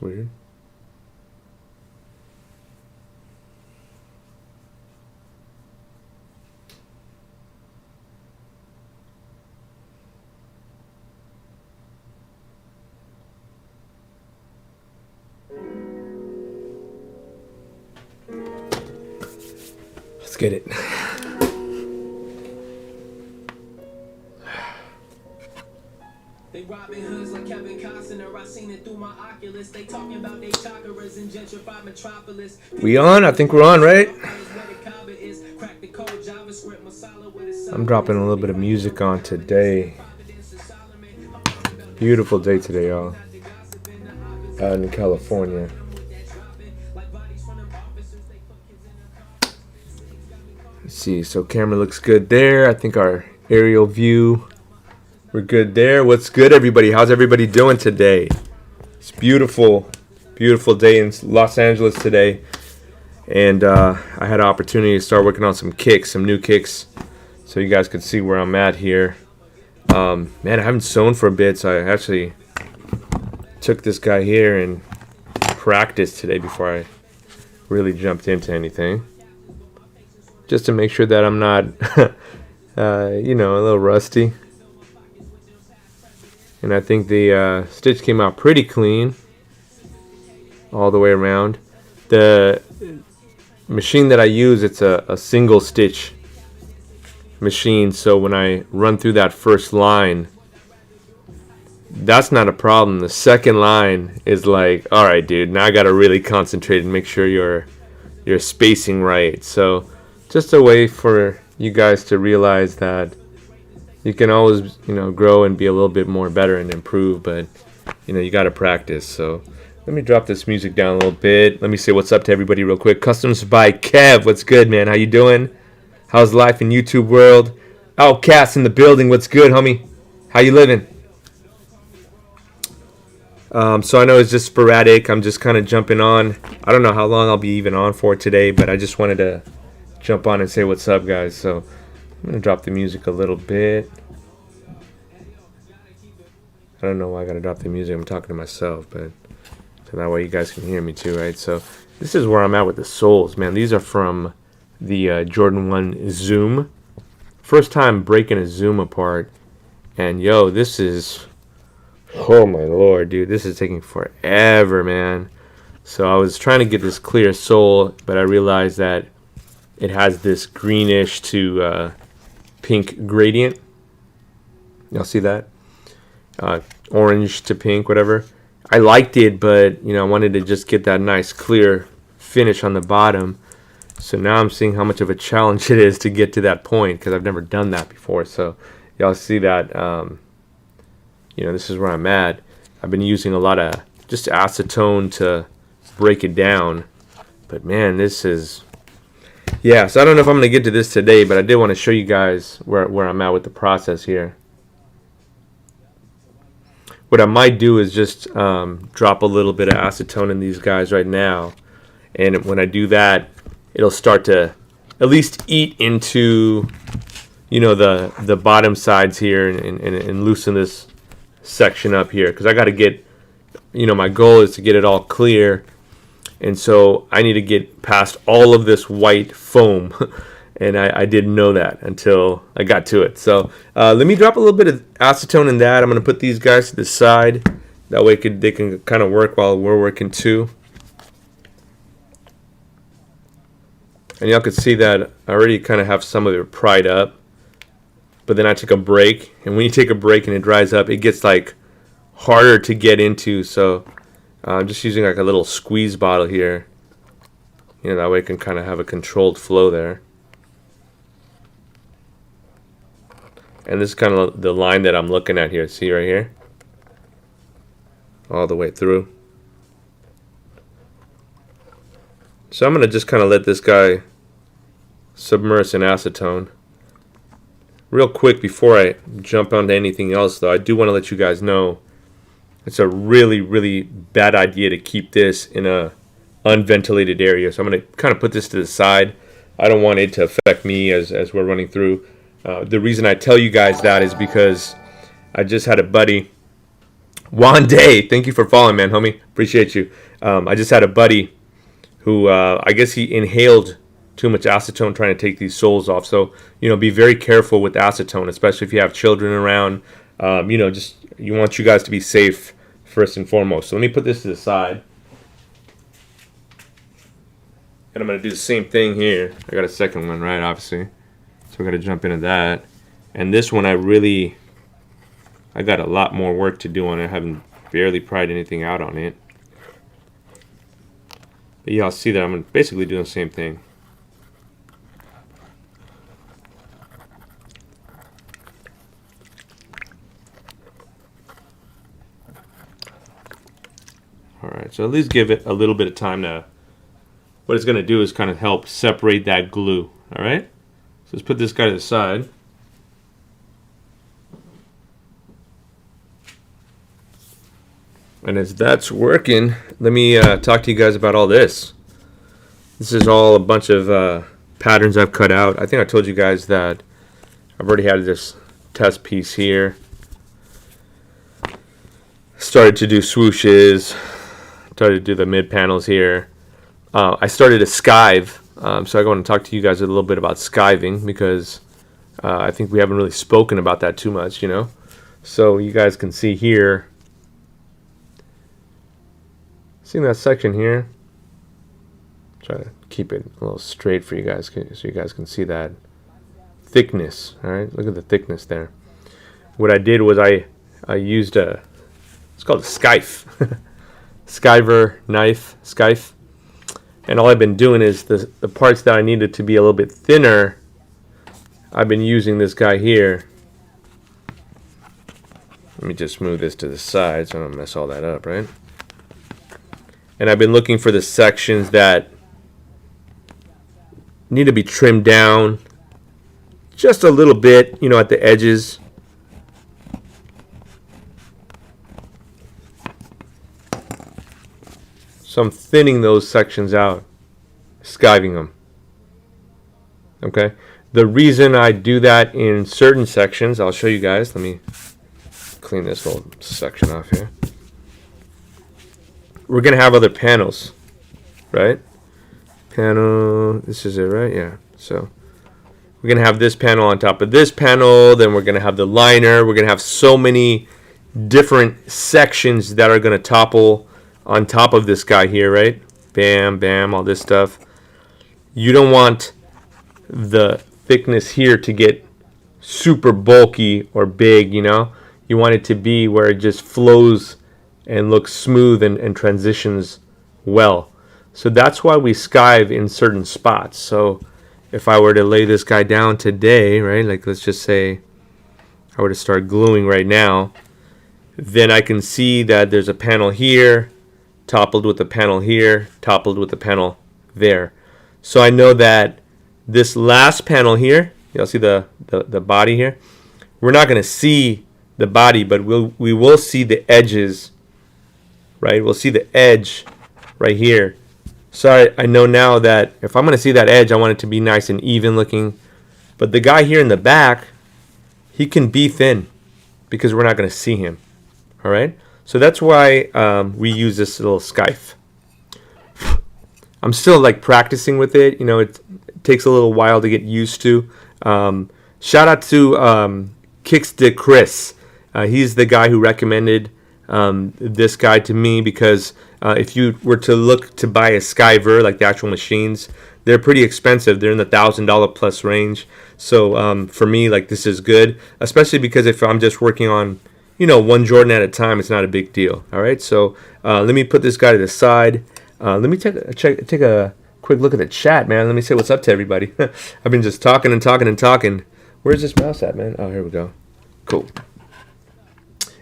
That's weird. Let's get it. They robbing hoods like Kevin Costner. I seen it through my Oculus. They talking about they chakras in gentrified metropolis. We on? I think we're on, right? I'm dropping a little bit of music on today. Beautiful day today, y'all. Out in California. Let's see. So camera looks good there. I think our aerial view, we're good there. What's good, everybody? How's everybody doing today? It's beautiful, beautiful day in Los Angeles today. And I had an opportunity to start working on some kicks, some new kicks, so you guys could see where I'm at here. Man, I haven't sewn for a bit, so I actually took this guy here and practiced today before I really jumped into anything. Just to make sure that I'm not, you know, a little rusty. And I think the stitch came out pretty clean all the way around. The machine that I use, it's a single stitch machine, so when I run through that first line, that's not a problem. The second line is like, all right, dude, now I gotta really concentrate and make sure you're spacing right. So just a way for you guys to realize that you can always, you know, grow and be a little bit more better and improve, but you know, you gotta practice. So let me drop this music down a little bit. Let me say what's up to everybody real quick. Customs by Kev. What's good, man? How you doing? How's life in YouTube world? Outcast in the building. What's good, homie? How you living? So I know it's just sporadic. I'm just kind of jumping on. I don't know how long I'll be even on for today, but I just wanted to jump on and say what's up, guys. So I'm going to drop the music a little bit. I don't know why I got to drop the music. I'm talking to myself, but so that way you guys can hear me too, right? So this is where I'm at with the soles, man. These are from the Jordan 1 Zoom. First time breaking a Zoom apart. And yo, this is, oh my lord, dude, this is taking forever, man. So I was trying to get this clear sole, but I realized that it has this greenish to pink gradient. Y'all see that? Orange to pink, whatever. I liked it, but you know, I wanted to just get that nice clear finish on the bottom. So now I'm seeing how much of a challenge it is to get to that point, because I've never done that before. So y'all see that, you know, this is where I'm at. I've been using a lot of just acetone to break it down. But man, this is, yeah, so I don't know if I'm going to get to this today, but I did want to show you guys where I'm at with the process here. What I might do is just drop a little bit of acetone in these guys right now. And when I do that, it'll start to at least eat into, you know, the bottom sides here and loosen this section up here. Because I got to get, you know, my goal is to get it all clear. And so I need to get past all of this white foam. And I didn't know that until I got to it. So let me drop a little bit of acetone in that. I'm going to put these guys to the side. That way they can kind of work while we're working too. And y'all can see that I already kind of have some of it pried up. But then I took a break. And when you take a break and it dries up, it gets like harder to get into. So I'm just using like a little squeeze bottle here. You know, that way it can kind of have a controlled flow there. And this is kind of the line that I'm looking at here. See right here? All the way through. So I'm going to just kind of let this guy submerge in acetone. Real quick before I jump onto anything else though, I do want to let you guys know it's a really, really bad idea to keep this in a unventilated area. So I'm going to kind of put this to the side. I don't want it to affect me as we're running through. The reason I tell you guys that is because I just had a buddy Juan Day, thank you for following, man, homie. Appreciate you. I just had a buddy who I guess he inhaled too much acetone trying to take these soles off. So, be very careful with acetone, especially if you have children around. Just you want you guys to be safe first and foremost. So let me put this to the side. And I'm going to do the same thing here. I got a second one, right, obviously. So we're going to jump into that. And this one I got a lot more work to do on it. I haven't barely pried anything out on it. But yeah, I'll see that I'm basically doing the same thing. Alright, so at least give it a little bit of time to... What it's going to do is kind of help separate that glue. Alright? So let's put this guy to the side. And as that's working, let me talk to you guys about all this. This is all a bunch of patterns I've cut out. I think I told you guys that I've already had this test piece here. Started to do swooshes. Started to do the mid panels here. I started a skive. So I want to talk to you guys a little bit about skiving because I think we haven't really spoken about that too much, So you guys can see here. See that section here? Try to keep it a little straight for you guys so you guys can see that thickness. All right, look at the thickness there. What I did was I used it's called a skive, skiver knife, skive, and all I've been doing is the parts that I needed to be a little bit thinner. I've been using this guy here. Let me just move this to the side so I don't mess all that up, right? And I've been looking for the sections that need to be trimmed down just a little bit, at the edges. So I'm thinning those sections out, skiving them. Okay? The reason I do that in certain sections, I'll show you guys. Let me clean this little section off here. We're going to have other panels, right? Panel, this is it, right? Yeah. So we're going to have this panel on top of this panel. Then we're going to have the liner. We're going to have so many different sections that are going to topple on top of this guy here, right? Bam, bam, all this stuff. You don't want the thickness here to get super bulky or big, You want it to be where it just flows and looks smooth and transitions well. So that's why we skive in certain spots. So if I were to lay this guy down today, right, like let's just say I were to start gluing right now, then I can see that there's a panel here, toppled with a panel here, toppled with a panel there. So I know that this last panel here, you'll see the body here, we're not going to see the body, but we will see the edges. Right, we'll see the edge right here. So I know now that if I'm going to see that edge, I want it to be nice and even looking. But the guy here in the back, he can be thin because we're not going to see him. All right, so that's why we use this little skive. I'm still like practicing with it. It takes a little while to get used to. Shout out to Kicks de Chris. He's the guy who recommended this guy to me because if you were to look to buy a skiver, like the actual machines, they're pretty expensive. They're in the $1,000 plus range. So for me, like this is good, especially because if I'm just working on, one Jordan at a time, it's not a big deal. All right. So let me put this guy to the side. Let me take a quick look at the chat, man. Let me say what's up to everybody. I've been just talking and talking and talking. Where's this mouse at, man? Oh, here we go. Cool.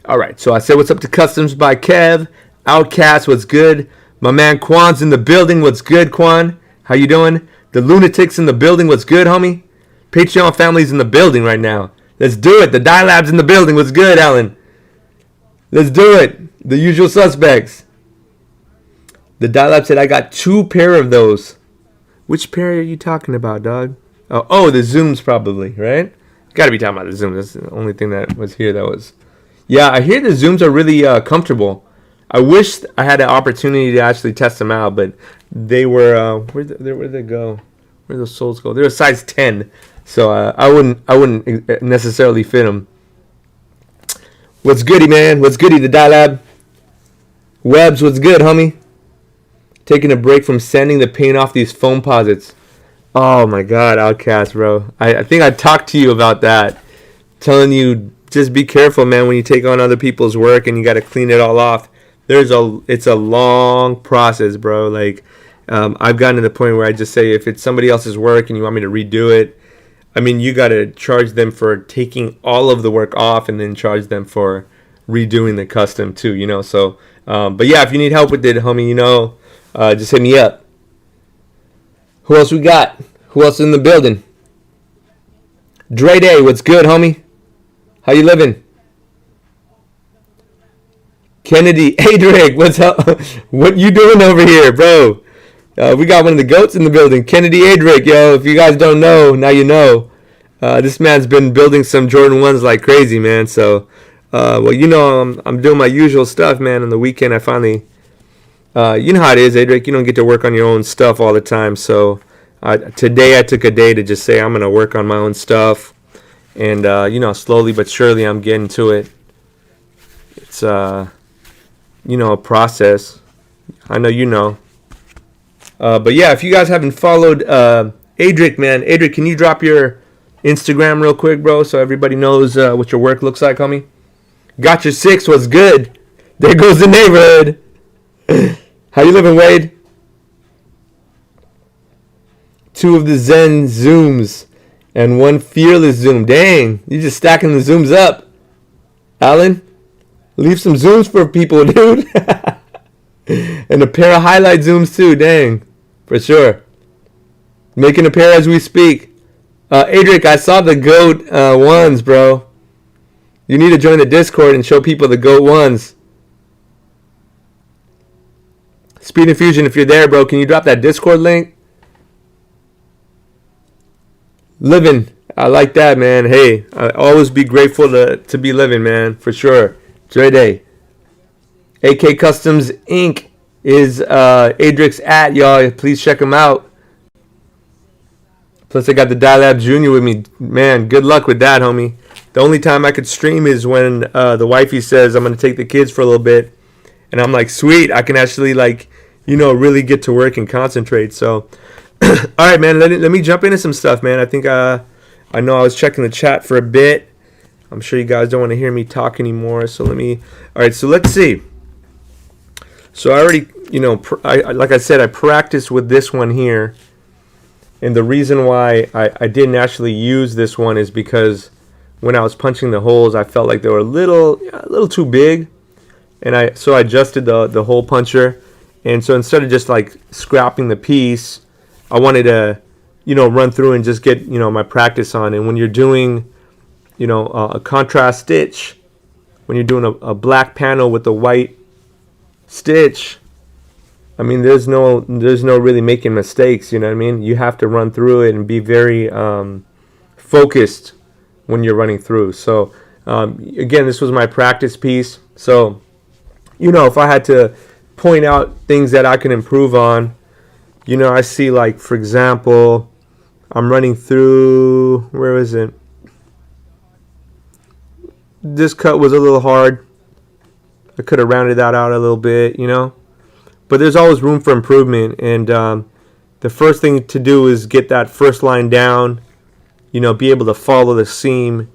All right, so I said what's up to Customs by Kev. Outcast, what's good? My man Quan's in the building. What's good, Quan? How you doing? The Lunatics in the building. What's good, homie? Patreon family's in the building right now. Let's do it. The Die Lab's in the building. What's good, Alan? Let's do it. The usual suspects. The Die Lab said, I got 2 pair of those. Which pair are you talking about, dog? Oh, the Zooms probably, right? Got to be talking about the Zooms. That's the only thing that was here that was Yeah, I hear the zooms are really comfortable. I wish I had an opportunity to actually test them out, but they were where'd they go? Where those soles go? They're a size 10, so I wouldn't necessarily fit them. What's goody, man? What's goody? The Dye Lab. Webs, what's good, homie? Taking a break from sanding the paint off these foam posits. Oh my God, Outcast, bro. I think I talked to you about that, telling you just be careful, man, when you take on other people's work and you got to clean it all off. It's a long process, bro. Like, I've gotten to the point where I just say, if it's somebody else's work and you want me to redo it, I mean, you got to charge them for taking all of the work off and then charge them for redoing the custom too, you know. So, but yeah, if you need help with it, homie, you know, just hit me up. Who else we got? Who else in the building? Dre Day, what's good, homie? How you living? Kennedy, hey Drake, what's up? What you doing over here, bro? We got one of the goats in the building. Kennedy Adrick, yo. If you guys don't know, now you know. This man's been building some Jordan 1s like crazy, man. So, well, you know, I'm doing my usual stuff, man. On the weekend, I finally, you know how it is, Adrick. You don't get to work on your own stuff all the time. So, today I took a day to just say I'm going to work on my own stuff. And, you know, slowly but surely I'm getting to it. It's, you know, a process. I know you know. But yeah, if you guys haven't followed Adric, man, Adric, can you drop your Instagram real quick, bro, so everybody knows what your work looks like, homie? Got your 6 was good. There goes the neighborhood. How you living, Wade? 2 of the Zen Zooms and 1 Fearless Zoom. Dang, you just stacking the Zooms up. Alan, leave some Zooms for people, dude. And a pair of highlight Zooms too, dang. For sure. Making a pair as we speak. Adric, I saw the GOAT ones, bro. You need to join the Discord and show people the GOAT ones. Speed Infusion, if you're there, bro, can you drop that Discord link? Living. I like that, man. Hey, I always be grateful to be living, man. For sure. Dre Day. AK Customs Inc. is Adric's at, y'all. Please check him out. Plus, I got the Dialab Junior with me. Man, good luck with that, homie. The only time I could stream is when the wifey says I'm going to take the kids for a little bit. And I'm like, sweet, I can actually, like, you know, really get to work and concentrate. So, all right, man, let me jump into some stuff, man. I think I know I was checking the chat for a bit. I'm sure you guys don't want to hear me talk anymore. So all right, so let's see. So I already, you know, like I said, I practiced with this one here. And the reason why I didn't actually use this one is because when I was punching the holes, I felt like they were a little too big. And so I adjusted the hole puncher. And so instead of just like scrapping the piece, I wanted to, you know, run through and just get, you know, my practice on. And when you're doing, you know, a contrast stitch, when you're doing a black panel with a white stitch, I mean, there's no really making mistakes, you know what I mean? You have to run through it and be very focused when you're running through. So, again, this was my practice piece. So, you know, if I had to point out things that I can improve on, you know, I see, like, for example, I'm running through, where is it? This cut was a little hard. I could have rounded that out a little bit, you know. But there's always room for improvement. And the first thing to do is get that first line down, you know, be able to follow the seam.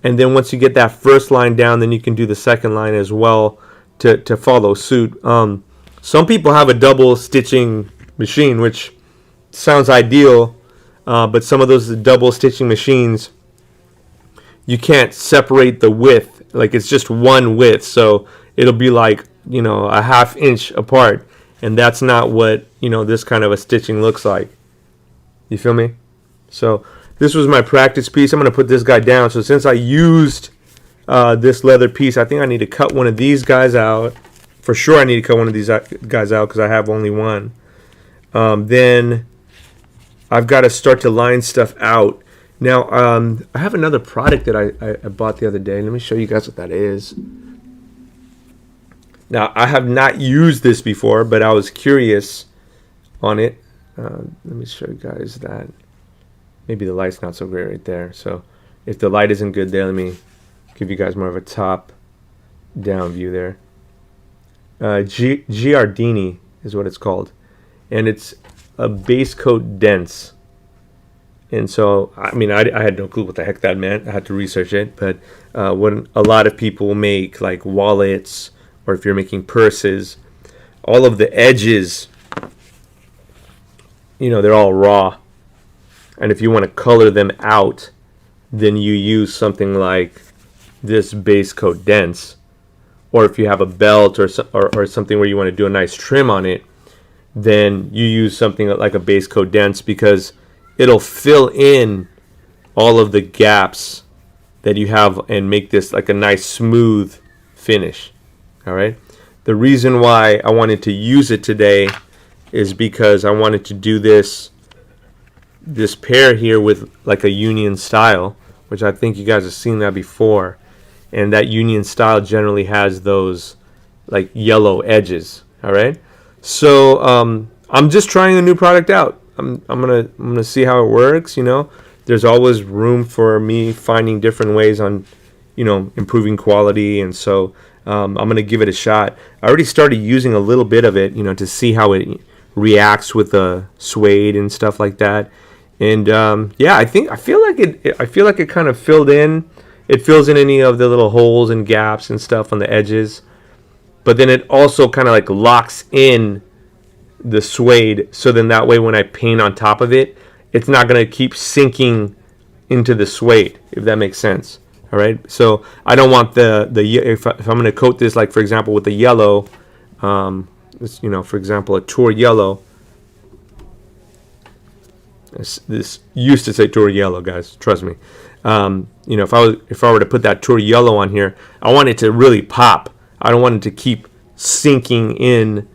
And then once you get that first line down, then you can do the second line as well to follow suit. Some people have a double stitching machine, which sounds ideal. But some of those double stitching machines, you can't separate the width. Like, it's just one width. So it'll be like, you know, a ½ inch apart. And that's not what, you know, this kind of a stitching looks like. You feel me? So this was my practice piece. I'm going to put this guy down. So since I used this leather piece, I think I need to cut one of these guys out. For sure I need to cut one of these guys out because I have only one. Then I've got to start to line stuff out. Now, I have another product that I bought the other day. Let me show you guys what that is. Now, I have not used this before, but I was curious on it. Let me show you guys that. Maybe the light's not so great right there. So if the light isn't good there, let me give you guys more of a top-down view there. Giardini is what it's called. And it's a base coat dense. And so, I mean, I had no clue what the heck that meant. I had to research it. But when a lot of people make, like, wallets, or if you're making purses, all of the edges, you know, they're all raw. And if you want to color them out, then you use something like this base coat dense. Or if you have a belt or something where you want to do a nice trim on it, then you use something like a base coat dense, because it'll fill in all of the gaps that you have and make this like a nice smooth finish. All right. The reason why I wanted to use it today is because I wanted to do this pair here with like a union style, which I think you guys have seen that before. And that union style generally has those like yellow edges. All right. So I'm just trying a new product out. I'm gonna see how it works. You know, there's always room for me finding different ways on, you know, improving quality, and so I'm gonna give it a shot. I already started using a little bit of it, you know, to see how it reacts with the suede and stuff like that. And yeah, I feel like it kind of filled in. It fills in any of the little holes and gaps and stuff on the edges, but then it also kind of like locks in the suede, so then that way when I paint on top of it, it's not going to keep sinking into the suede, if that makes sense. All right, so I don't want if I'm going to coat this, like for example with the yellow, this, you know, for example a tour yellow. This used to say tour yellow, guys, trust me. You know, if I were to put that tour yellow on here, I want it to really pop. I don't want it to keep sinking in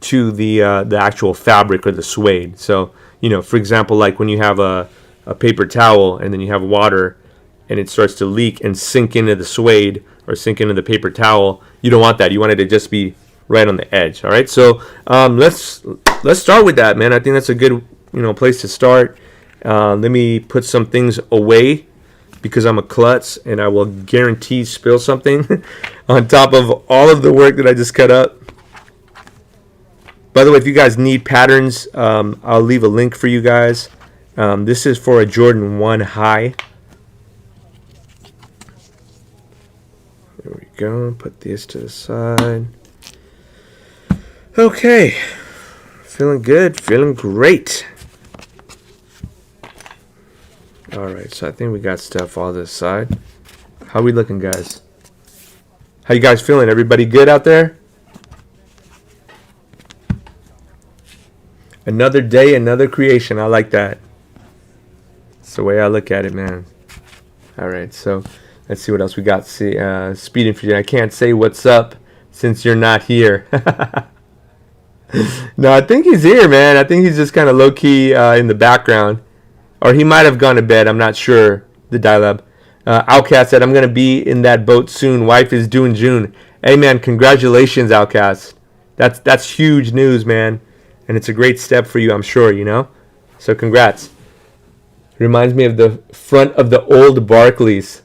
to the actual fabric or the suede. So, you know, for example, like when you have a paper towel and then you have water and it starts to leak and sink into the suede or sink into the paper towel, you don't want that. You want it to just be right on the edge. All right, so let's start with that, man. I think that's a good, you know, place to start. Let me put some things away, because I'm a klutz and I will guarantee spill something on top of all of the work that I just cut up. By the way, if you guys need patterns, I'll leave a link for you guys. This is for a Jordan 1 high. There we go. Put this to the side. Okay. Feeling good. Feeling great. Alright, so I think we got stuff all this side. How we looking, guys? How you guys feeling? Everybody good out there? Another day, another creation. I like that. That's the way I look at it, man. Alright, so let's see what else we got. See, speeding for you. I can't say what's up since you're not here. No, I think he's here, man. I think he's just kind of low-key in the background. Or he might have gone to bed. I'm not sure. The Dialab. Outcast said, I'm going to be in that boat soon. Wife is due in June. Hey, man, congratulations, Outcast. That's huge news, man. And it's a great step for you, I'm sure, you know? So congrats. Reminds me of the front of the old Barclays.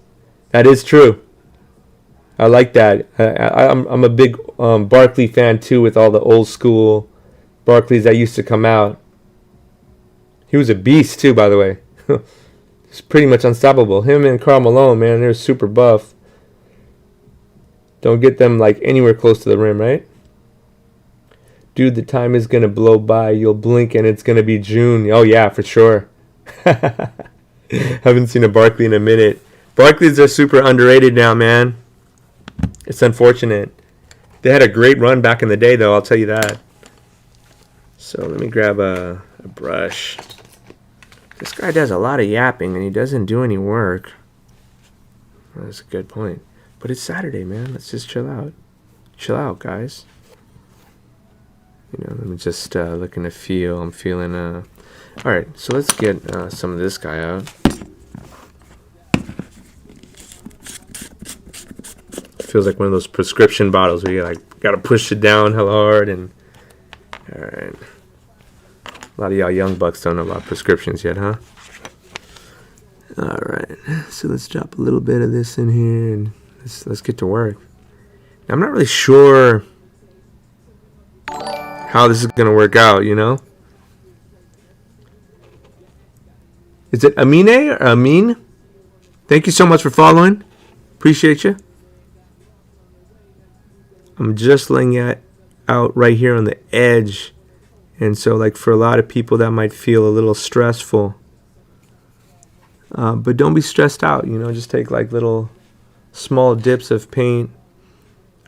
That is true. I like that. I'm a big Barkley fan, too, with all the old school Barclays that used to come out. He was a beast, too, by the way. He's pretty much unstoppable. Him and Karl Malone, man, they're super buff. Don't get them, like, anywhere close to the rim, right? Dude, the time is going to blow by. You'll blink and it's going to be June. Oh, yeah, for sure. Haven't seen a Barkley in a minute. Barclays are super underrated now, man. It's unfortunate. They had a great run back in the day, though, I'll tell you that. So let me grab a brush. This guy does a lot of yapping and he doesn't do any work. That's a good point. But it's Saturday, man. Let's just chill out. Chill out, guys. You know, let me just looking to feel. I'm feeling. All right, so let's get some of this guy out. feels like one of those prescription bottles where you like gotta push it down hella hard. And all right, a lot of y'all young bucks don't know about prescriptions yet, huh? All right, so let's drop a little bit of this in here and let's get to work. Now, I'm not really sure how this is gonna work out, you know. Is it Amine or Amin? Thank you so much for following. Appreciate you. I'm just laying it out right here on the edge. And so like for a lot of people that might feel a little stressful. But don't be stressed out, you know, just take like little small dips of paint.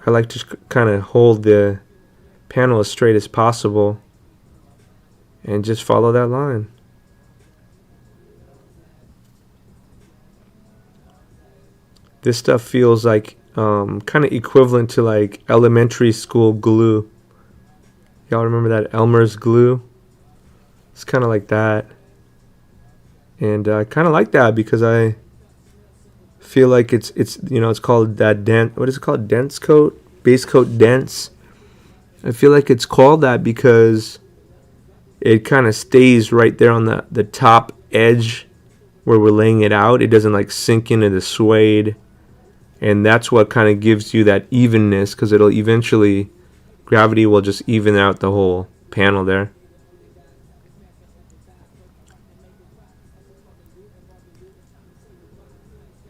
I like to kind of hold the panel as straight as possible and just follow that line. This stuff feels like kind of equivalent to like elementary school glue. Y'all remember that Elmer's glue? It's kind of like that. And I kind of like that because I feel like it's you know, it's called that what is it called? Dense coat? Base coat dense. I feel like it's called that because it kind of stays right there on the top edge where we're laying it out. It doesn't like sink into the suede. And that's what kind of gives you that evenness, because it'll eventually, gravity will just even out the whole panel there.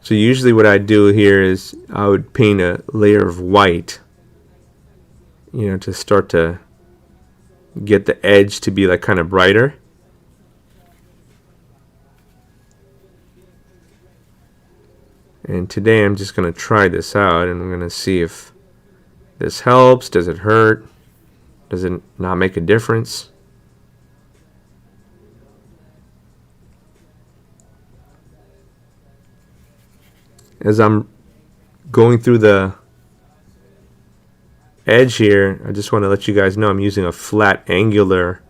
So usually what I do here is I would paint a layer of white, you know, to start to get the edge to be like kind of brighter. And today I'm just going to try this out and I'm going to see if this helps. Does it hurt? Does it not make a difference? As I'm going through the edge here, I just want to let you guys know I'm using a flat angular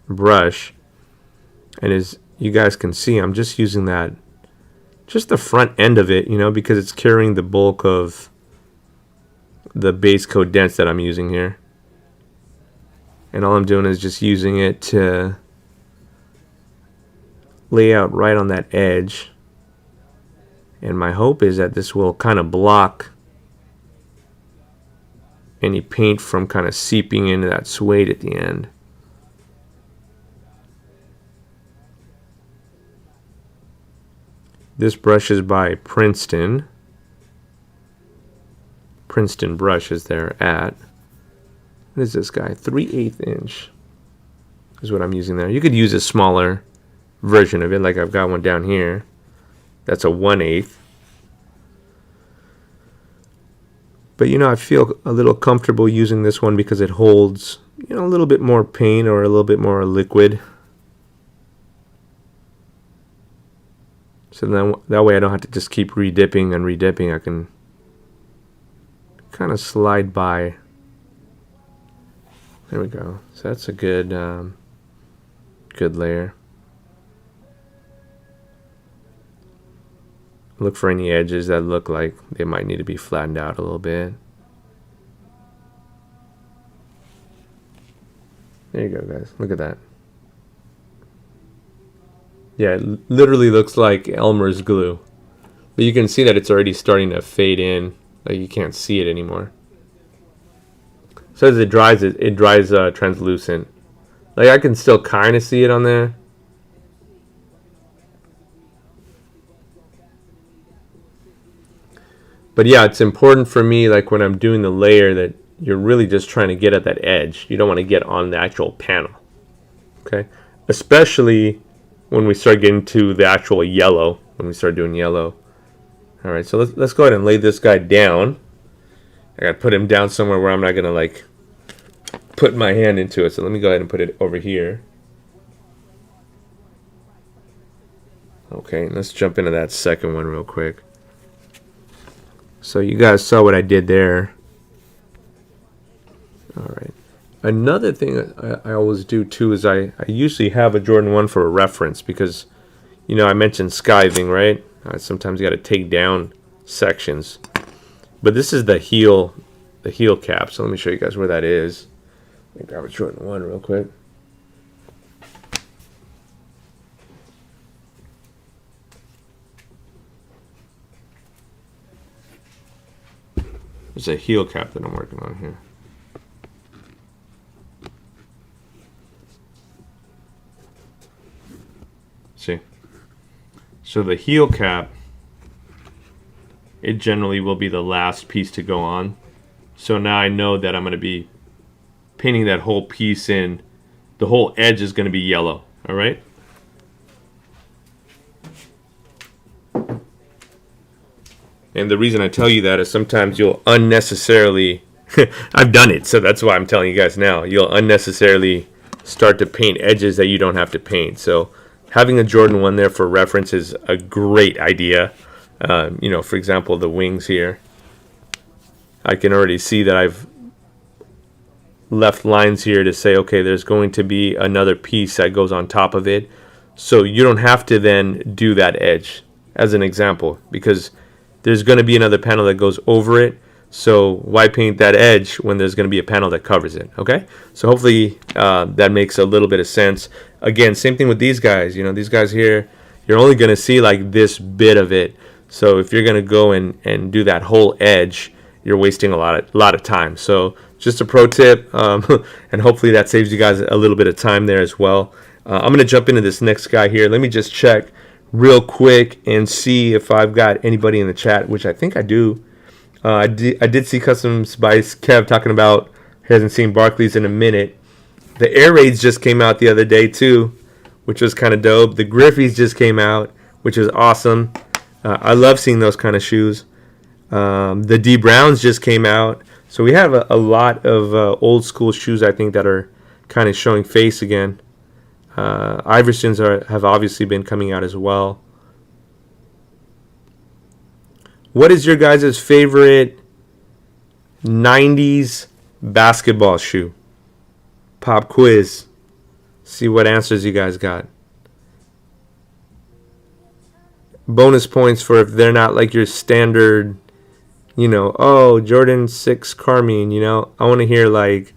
brush. And as you guys can see, I'm just using that, just the front end of it, you know, because it's carrying the bulk of the base coat dense that I'm using here. And all I'm doing is just using it to lay out right on that edge. And my hope is that this will kind of block any paint from kind of seeping into that suede at the end. This brush is by Princeton. Princeton brush is there at. What is this guy? 3/8 inch is what I'm using there. You could use a smaller version of it, like I've got one down here. That's a 1/8. But you know, I feel a little comfortable using this one because it holds, you know, a little bit more paint or a little bit more liquid. So then that way I don't have to just keep redipping and redipping. I can kind of slide by. There we go. So that's a good good layer. Look for any edges that look like they might need to be flattened out a little bit. There you go, guys. Look at that. Yeah, it literally looks like Elmer's glue. But you can see that it's already starting to fade in. Like you can't see it anymore. So as it dries translucent. Like I can still kind of see it on there. But yeah, it's important for me, like when I'm doing the layer, that you're really just trying to get at that edge. You don't want to get on the actual panel. Okay? Especially when we start getting to the actual yellow, when we start doing yellow. All right, so let's go ahead and lay this guy down. I got to put him down somewhere where I'm not going to like put my hand into it. So let me go ahead and put it over here. Okay, let's jump into that second one real quick. So you guys saw what I did there. All right. Another thing that I always do too is I usually have a Jordan 1 for a reference because, you know, I mentioned skiving, right? Sometimes you got to take down sections. But this is the heel cap. So let me show you guys where that is. Let me grab a Jordan 1 real quick. There's a heel cap that I'm working on here. See? So the heel cap, it generally will be the last piece to go on. So now I know that I'm going to be painting that whole piece in. The whole edge is going to be yellow. All right? And the reason I tell you that is sometimes you'll unnecessarily, I've done it, so that's why I'm telling you guys now, you'll unnecessarily start to paint edges that you don't have to paint. So having a Jordan 1 there for reference is a great idea. You know, for example, the wings here. I can already see that I've left lines here to say, okay, there's going to be another piece that goes on top of it. So you don't have to then do that edge, as an example, because there's going to be another panel that goes over it. So why paint that edge when there's going to be a panel that covers it? Okay, so hopefully that makes a little bit of sense. Again, same thing with these guys. You know, these guys here, you're only going to see like this bit of it. So if you're going to go and do that whole edge, you're wasting a lot of time. So just a pro tip, and hopefully that saves you guys a little bit of time there as well. I'm going to jump into this next guy here. Let me just check real quick and see if I've got anybody in the chat, which I think I do. I did see Customs by Kev talking about he hasn't seen Barclays in a minute. The Air Raids just came out the other day too, which was kind of dope. The Griffies just came out, which is awesome. I love seeing those kind of shoes. The D Browns just came out. So we have a lot of old school shoes, I think, that are kind of showing face again. Iversons have obviously been coming out as well. What is your guys' favorite 90s basketball shoe? Pop quiz. See what answers you guys got. Bonus points for if they're not like your standard, you know, oh, Jordan 6 Carmine, you know. I want to hear like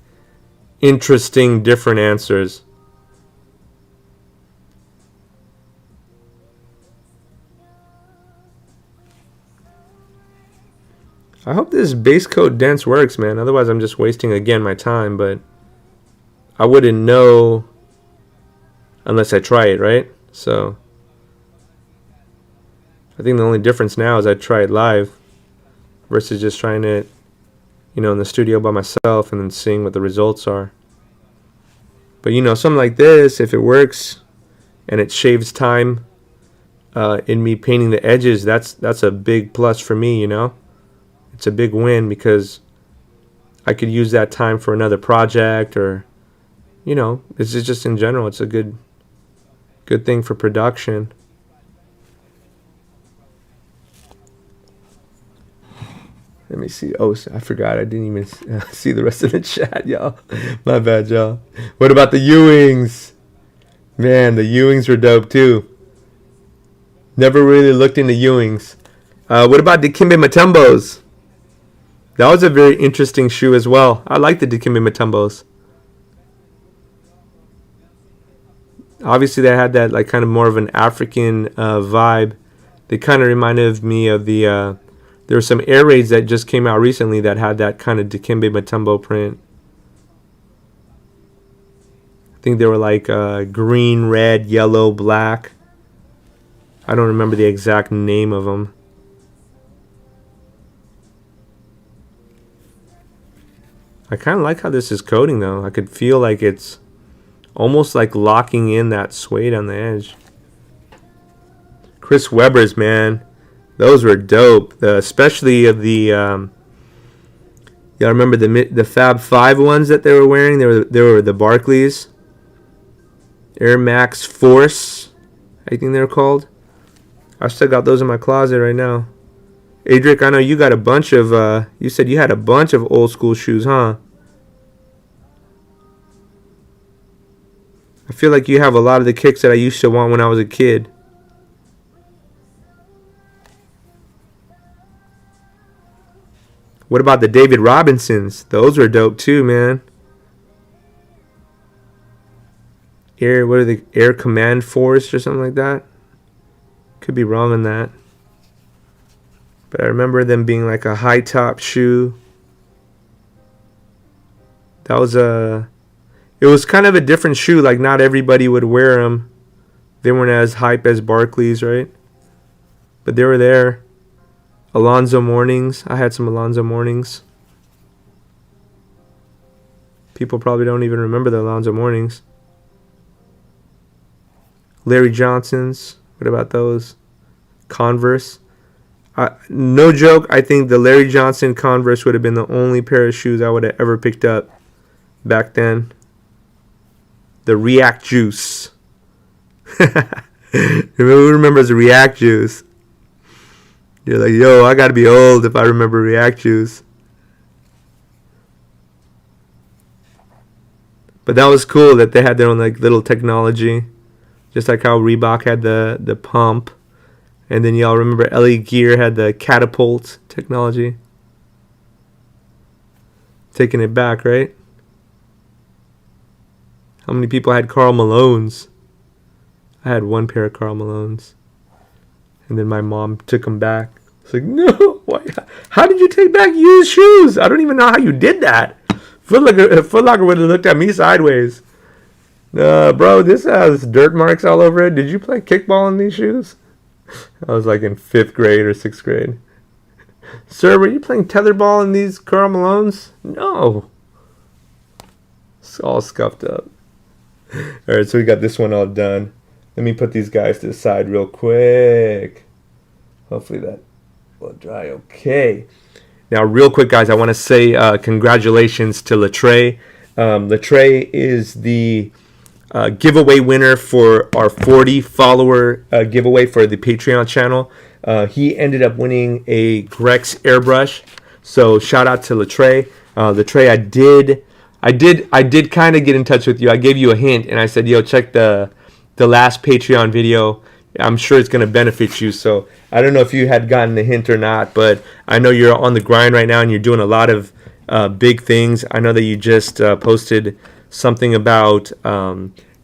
interesting, different answers. I hope this base coat dents works, man. Otherwise, I'm just wasting, again, my time. But I wouldn't know unless I try it, right? So I think the only difference now is I try it live versus just trying it, you know, in the studio by myself and then seeing what the results are. But, you know, something like this, if it works and it shaves time in me painting the edges, that's a big plus for me, you know. It's a big win because I could use that time for another project, or, you know, it's just in general, it's a good thing for production. Let me see. Oh, I forgot. I didn't even see the rest of the chat, y'all. My bad, y'all. What about the Ewings? Man, the Ewings were dope too. Never really looked into Ewings. What about the Dikembe Mutombos? That was a very interesting shoe as well. I like the Dikembe Mutombos. Obviously, they had that like kind of more of an African vibe. They kind of reminded me of the. There were some Air Raids that just came out recently that had that kind of Dikembe Mutombo print. I think they were like green, red, yellow, black. I don't remember the exact name of them. I kind of like how this is coating though. I could feel like it's almost like locking in that suede on the edge. Chris Webber's, man. Those were dope. Especially of the, y'all remember the Fab 5 ones that they were wearing? They were the Barclays. Air Max Force, I think they're called. I still got those in my closet right now. Adric, I know you got a bunch of, you said you had a bunch of old school shoes, huh? I feel like you have a lot of the kicks that I used to want when I was a kid. What about the David Robinsons? Those are dope too, man. What are the Air Command Force or something like that? Could be wrong on that. But I remember them being like a high top shoe. That was it was kind of a different shoe. Like not everybody would wear them. They weren't as hype as Barclays, right? But they were there. Alonzo Mornings. I had some Alonzo Mornings. People probably don't even remember the Alonzo Mornings. Larry Johnson's. What about those? Converse. No joke, I think the Larry Johnson Converse would have been the only pair of shoes I would have ever picked up back then. The React Juice. Who remembers the React Juice? You're like, yo, I gotta be old if I remember React Juice. But that was cool that they had their own like little technology. Just like how Reebok had the pump. And then y'all remember LA Gear had the catapult technology. Taking it back, right? How many people had Karl Malones? I had one pair of Karl Malones. And then my mom took them back. It's like, no, why? How did you take back used shoes? I don't even know how you did that. Foot Locker would have looked at me sideways. Bro, this has dirt marks all over it. Did you play kickball in these shoes? I was like in 5th grade or 6th grade. Sir, were you playing tetherball in these Karl Malones? No. It's all scuffed up. Alright, so we got this one all done. Let me put these guys to the side real quick. Hopefully that will dry okay. Now, real quick, guys, I want to say congratulations to Latre. Latre is the giveaway winner for our 40 follower giveaway for the Patreon channel. He ended up winning a Grex airbrush. So shout out to Latre. Latre, I did kind of get in touch with you. I gave you a hint and I said, yo, check the last Patreon video. I'm sure it's going to benefit you. So I don't know if you had gotten the hint or not, but I know you're on the grind right now and you're doing a lot of big things. I know that you just posted something about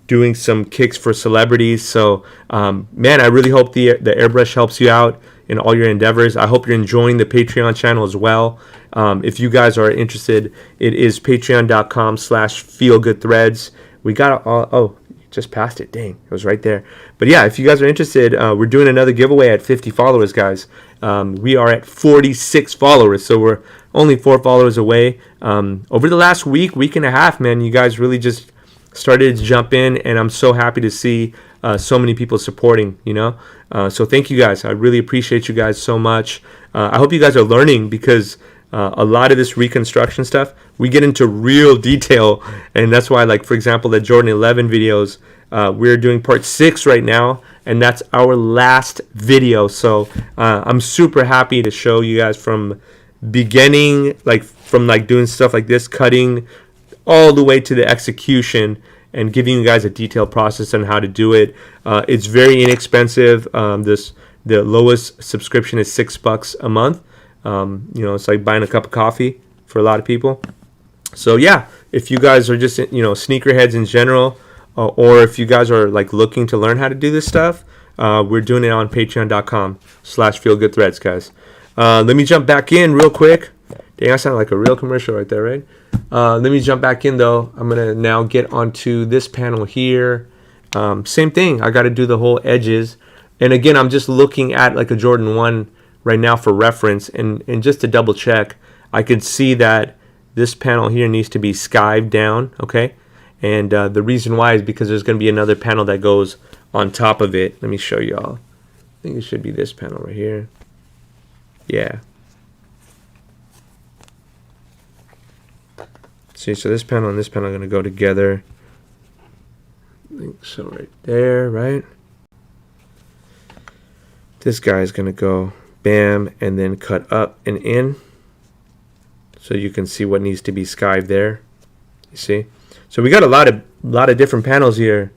doing some kicks for celebrities. So, man, I really hope the airbrush helps you out in all your endeavors. I hope you're enjoying the Patreon channel as well. If you guys are interested, it is patreon.com/feelgoodthreads. We got oh, just passed it. Dang, it was right there. But yeah, if you guys are interested, we're doing another giveaway at 50 followers, guys. We are at 46 followers, so we're only 4 followers away. Over the last week and a half, man, you guys really just started to jump in, and I'm so happy to see so many people supporting, you know. So thank you guys. I really appreciate you guys so much. I hope you guys are learning, because a lot of this reconstruction stuff, we get into real detail, and that's why, like, for example, the Jordan 11 videos, we're doing part 6 right now, and that's our last video. So I'm super happy to show you guys from beginning, from doing stuff like this, cutting, all the way to the execution, and giving you guys a detailed process on how to do it. It's very inexpensive. The lowest subscription is $6 a month. You know, it's like buying a cup of coffee for a lot of people. So yeah, if you guys are just, you know, sneakerheads in general, or if you guys are like looking to learn how to do this stuff, we're doing it on patreon.com/feelgoodthreads, guys. Let me jump back in real quick. Dang, I sound like a real commercial right there, right? Let me jump back in though. I'm gonna now get onto this panel here. Same thing, I got to do the whole edges. And again, I'm just looking at like a Jordan 1 right now for reference, and just to double check, I could see that this panel here needs to be skived down, okay? And the reason why is because there's going to be another panel that goes on top of it. Let me show y'all. I think it should be this panel right here. Yeah. See, so this panel and this panel are going to go together. I think so right there, right? This guy is going to go bam, and then cut up and in, so you can see what needs to be skived there. You see, so we got a lot of different panels here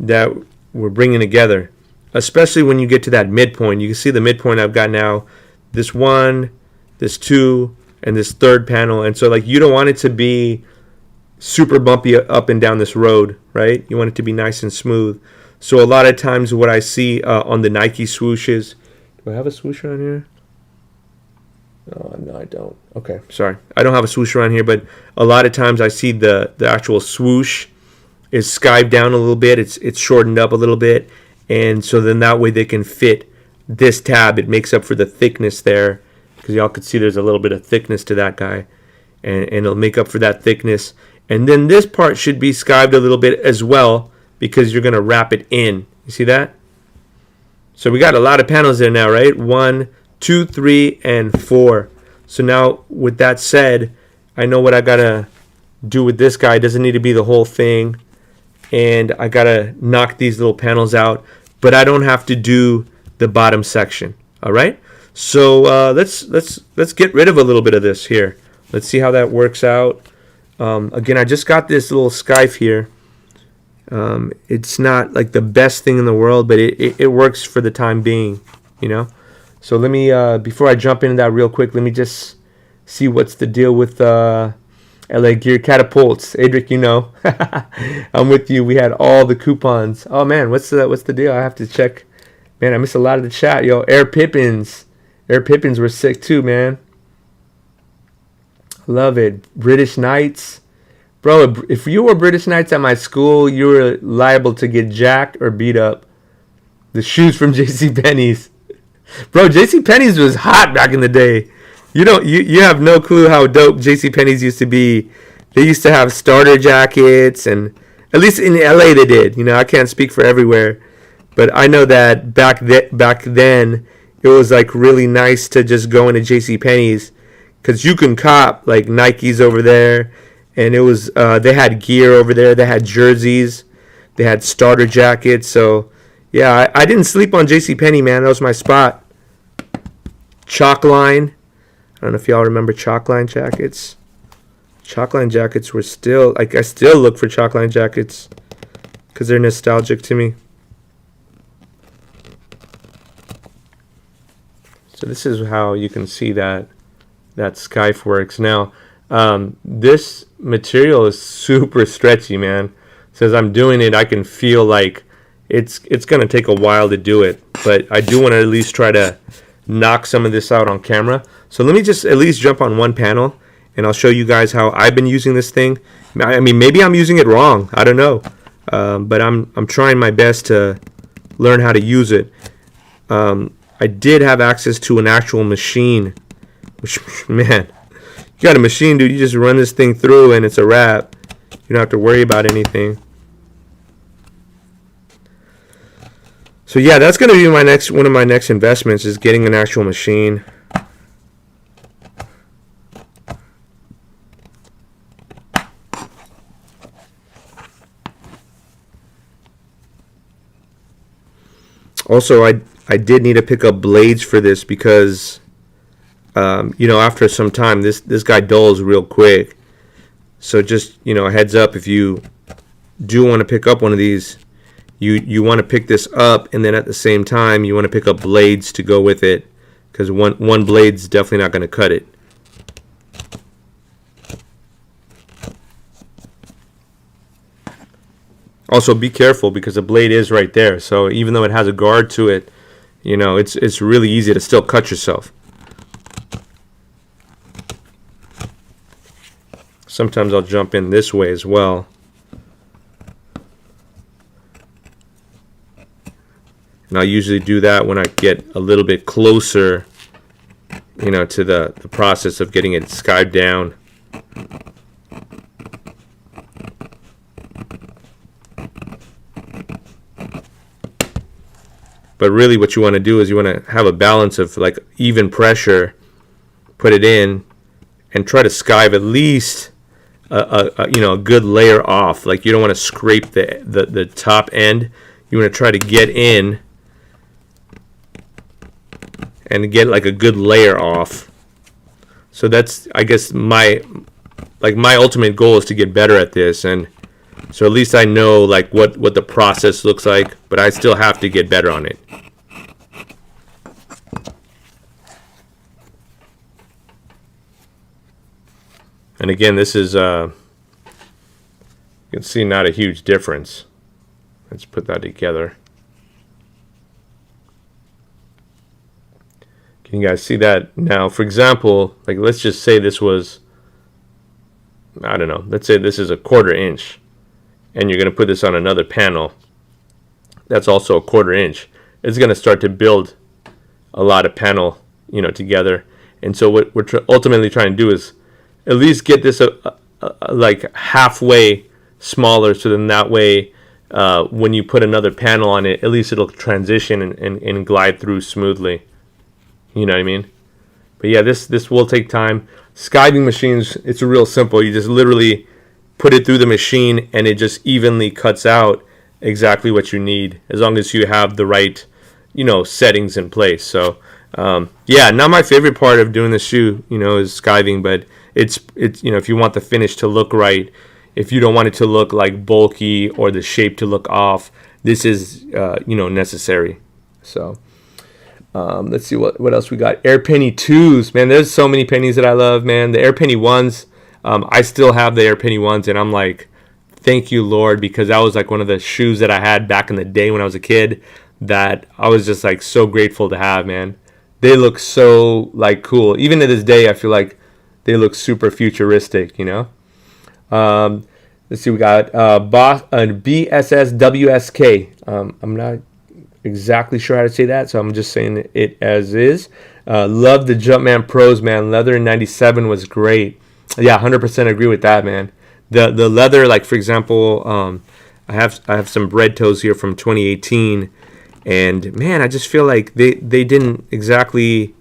that we're bringing together, especially when you get to that midpoint. You can see the midpoint I've got now. This 1, this 2, and this third panel. And so like you don't want it to be super bumpy up and down this road, right? You want it to be nice and smooth. So a lot of times what I see on the Nike swooshes, do I have a swoosh around here? Oh, no, I don't. Okay, sorry. I don't have a swoosh around here, but a lot of times I see the actual swoosh is skived down a little bit. It's shortened up a little bit. And so then that way they can fit this tab. It makes up for the thickness there, because y'all could see there's a little bit of thickness to that guy. And it'll make up for that thickness. And then this part should be skived a little bit as well, because you're going to wrap it in. You see that? So we got a lot of panels there now, right? 1, 2, 3, and 4. So now with that said, I know what I got to do with this guy. It doesn't need to be the whole thing. And I got to knock these little panels out. But I don't have to do the bottom section. All right? So let's get rid of a little bit of this here. Let's see how that works out. Again, I just got this little skive here. It's not like the best thing in the world, but it works for the time being, you know. So let me, before I jump into that real quick, let me just see what's the deal with LA Gear Catapults. Adric, you know, I'm with you. We had all the coupons. Oh man, what's the deal? I have to check. Man, I missed a lot of the chat, yo. Air Pippins were sick too, man. Love it. British Knights. Bro, if you were British Knights at my school, you were liable to get jacked or beat up. The shoes from JCPenney's. Bro, JCPenney's was hot back in the day. You have no clue how dope JCPenney's used to be. They used to have starter jackets, and at least in LA they did. You know, I can't speak for everywhere, but I know that back then it was like really nice to just go into JCPenney's, because you can cop like Nikes over there, and it was they had gear over there. They had jerseys, they had starter jackets. So yeah, I didn't sleep on JCPenney, man. That was my spot. Chalkline. I don't know if y'all remember Chalkline jackets. Chalkline jackets were still, like, I still look for Chalkline jackets because they're nostalgic to me. So this is how you can see that skive works. Now, this material is super stretchy, man. So as I'm doing it, I can feel like it's going to take a while to do it. But I do want to at least try to knock some of this out on camera. So let me just at least jump on one panel, and I'll show you guys how I've been using this thing. I mean, maybe I'm using it wrong. I don't know. But I'm trying my best to learn how to use it. I did have access to an actual machine, which, man, you got a machine, dude. You just run this thing through, and it's a wrap. You don't have to worry about anything. So yeah, that's going to be one of my next investments, is getting an actual machine. Also, I did need to pick up blades for this because, you know, after some time, this guy dulls real quick. So just, you know, a heads up, if you do want to pick up one of these, you want to pick this up, and then at the same time, you want to pick up blades to go with it, because one blade's definitely not going to cut it. Also, be careful, because the blade is right there. So even though it has a guard to it, you know, it's really easy to still cut yourself. Sometimes I'll jump in this way as well. And I'll usually do that when I get a little bit closer, you know, to the process of getting it skived down. But really what you want to do is you want to have a balance of like even pressure, put it in, and try to skive at least you know, a good layer off. Like, you don't want to scrape the top end. You want to try to get in and get like a good layer off. So that's, I guess, my ultimate goal is to get better at this, and so at least I know like what the process looks like, but I still have to get better on it. And again, this is, you can see not a huge difference. Let's put that together. Can you guys see that? Now, for example, like let's just say this was, I don't know, let's say this is a 1/4 inch, and you're going to put this on another panel that's also a 1/4 inch. It's going to start to build a lot of panel, together. And so what we're ultimately trying to do is at least get this like halfway smaller, so then that way when you put another panel on it, at least it'll transition and glide through smoothly. You know what I mean? But yeah, this will take time. Skiving machines, it's real simple. You just literally put it through the machine and it just evenly cuts out exactly what you need, as long as you have the right, settings in place. So yeah, not my favorite part of doing the shoe, is skiving, but it's if you want the finish to look right, if you don't want it to look like bulky or the shape to look off, this is necessary. So let's see what else we got. Air Penny 2s, man. There's so many pennies that I love, man. The Air Penny 1s, I still have the Air Penny 1s, and I'm like, thank you, Lord, because that was like one of the shoes that I had back in the day when I was a kid that I was just like so grateful to have, man. They look so like cool. Even to this day, I feel like they look super futuristic, Let's see, we got BSSWSK. I'm not exactly sure how to say that, so I'm just saying it as is. Love the Jumpman Pros, man. Leather in 97 was great. Yeah, 100% agree with that, man. The leather, like for example, I have some bread toes here from 2018, and man, I just feel like they didn't exactly.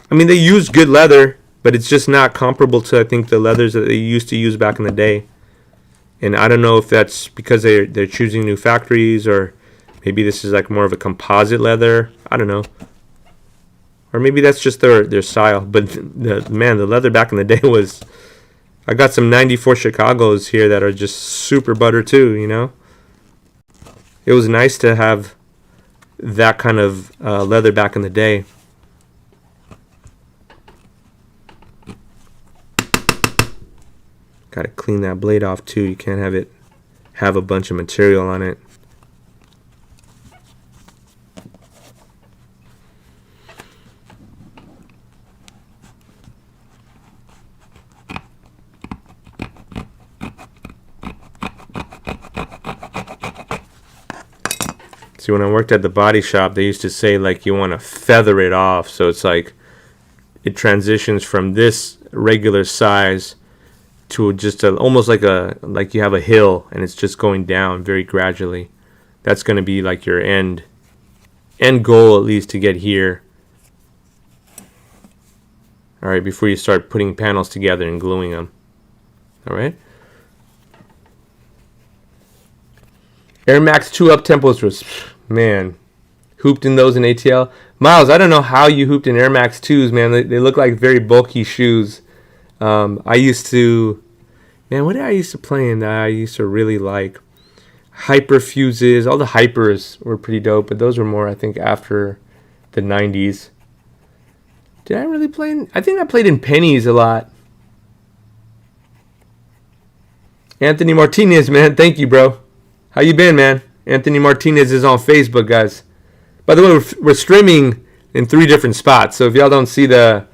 I mean, they used good leather, but it's just not comparable to, I think, the leathers that they used to use back in the day. And I don't know if that's because they're choosing new factories, or maybe this is like more of a composite leather. I don't know. Or maybe that's just their style. But the leather back in the day was... I got some 94 Chicagos here that are just super butter too, It was nice to have that kind of leather back in the day. Got to clean that blade off too. You can't have it have a bunch of material on it. See, when I worked at the body shop, they used to say like you want to feather it off, so it's like it transitions from this regular size to just almost like you have a hill, and it's just going down very gradually. That's going to be like your end goal, at least, to get here. All right, before you start putting panels together and gluing them. All right. Air Max 2 up tempos was, man, hooped in those in ATL. Miles, I don't know how you hooped in Air Max 2s, man. They look like very bulky shoes. I used to, man, what did I used to play in that I used to really like? Hyper Fuses, all the Hypers were pretty dope, but those were more, I think, after the 90s. Did I really play in, I think I played in pennies a lot. Anthony Martinez, man, thank you, bro. How you been, man? Anthony Martinez is on Facebook, guys. By the way, we're streaming in 3 different spots, so if y'all don't see the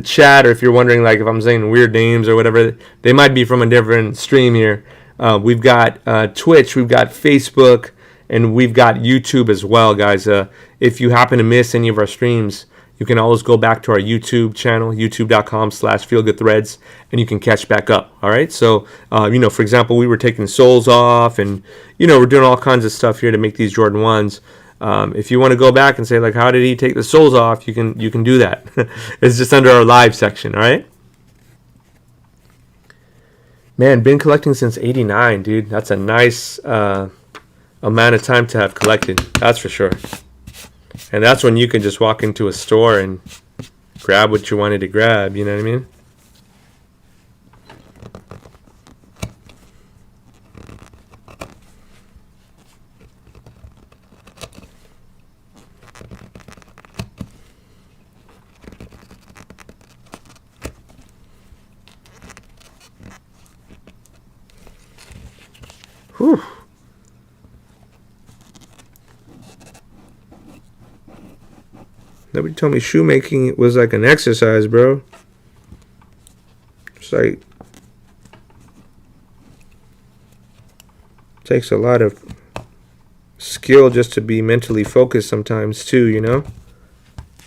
chat, or if you're wondering like if I'm saying weird names or whatever, they might be from a different stream here. We've got Twitch, we've got Facebook, and we've got YouTube as well, guys. If you happen to miss any of our streams, you can always go back to our YouTube channel, youtube.com/feelgoodthreads, and you can catch back up. All right. So, for example, we were taking soles off, and we're doing all kinds of stuff here to make these Jordan 1s. If you want to go back and say like, how did he take the soles off? You can do that. It's just under our live section. All right. Man, been collecting since '89, dude. That's a nice amount of time to have collected. That's for sure. And that's when you can just walk into a store and grab what you wanted to grab, you know what I mean? Whew. Nobody told me shoemaking was like an exercise, bro. It's like takes a lot of skill just to be mentally focused sometimes too, you know?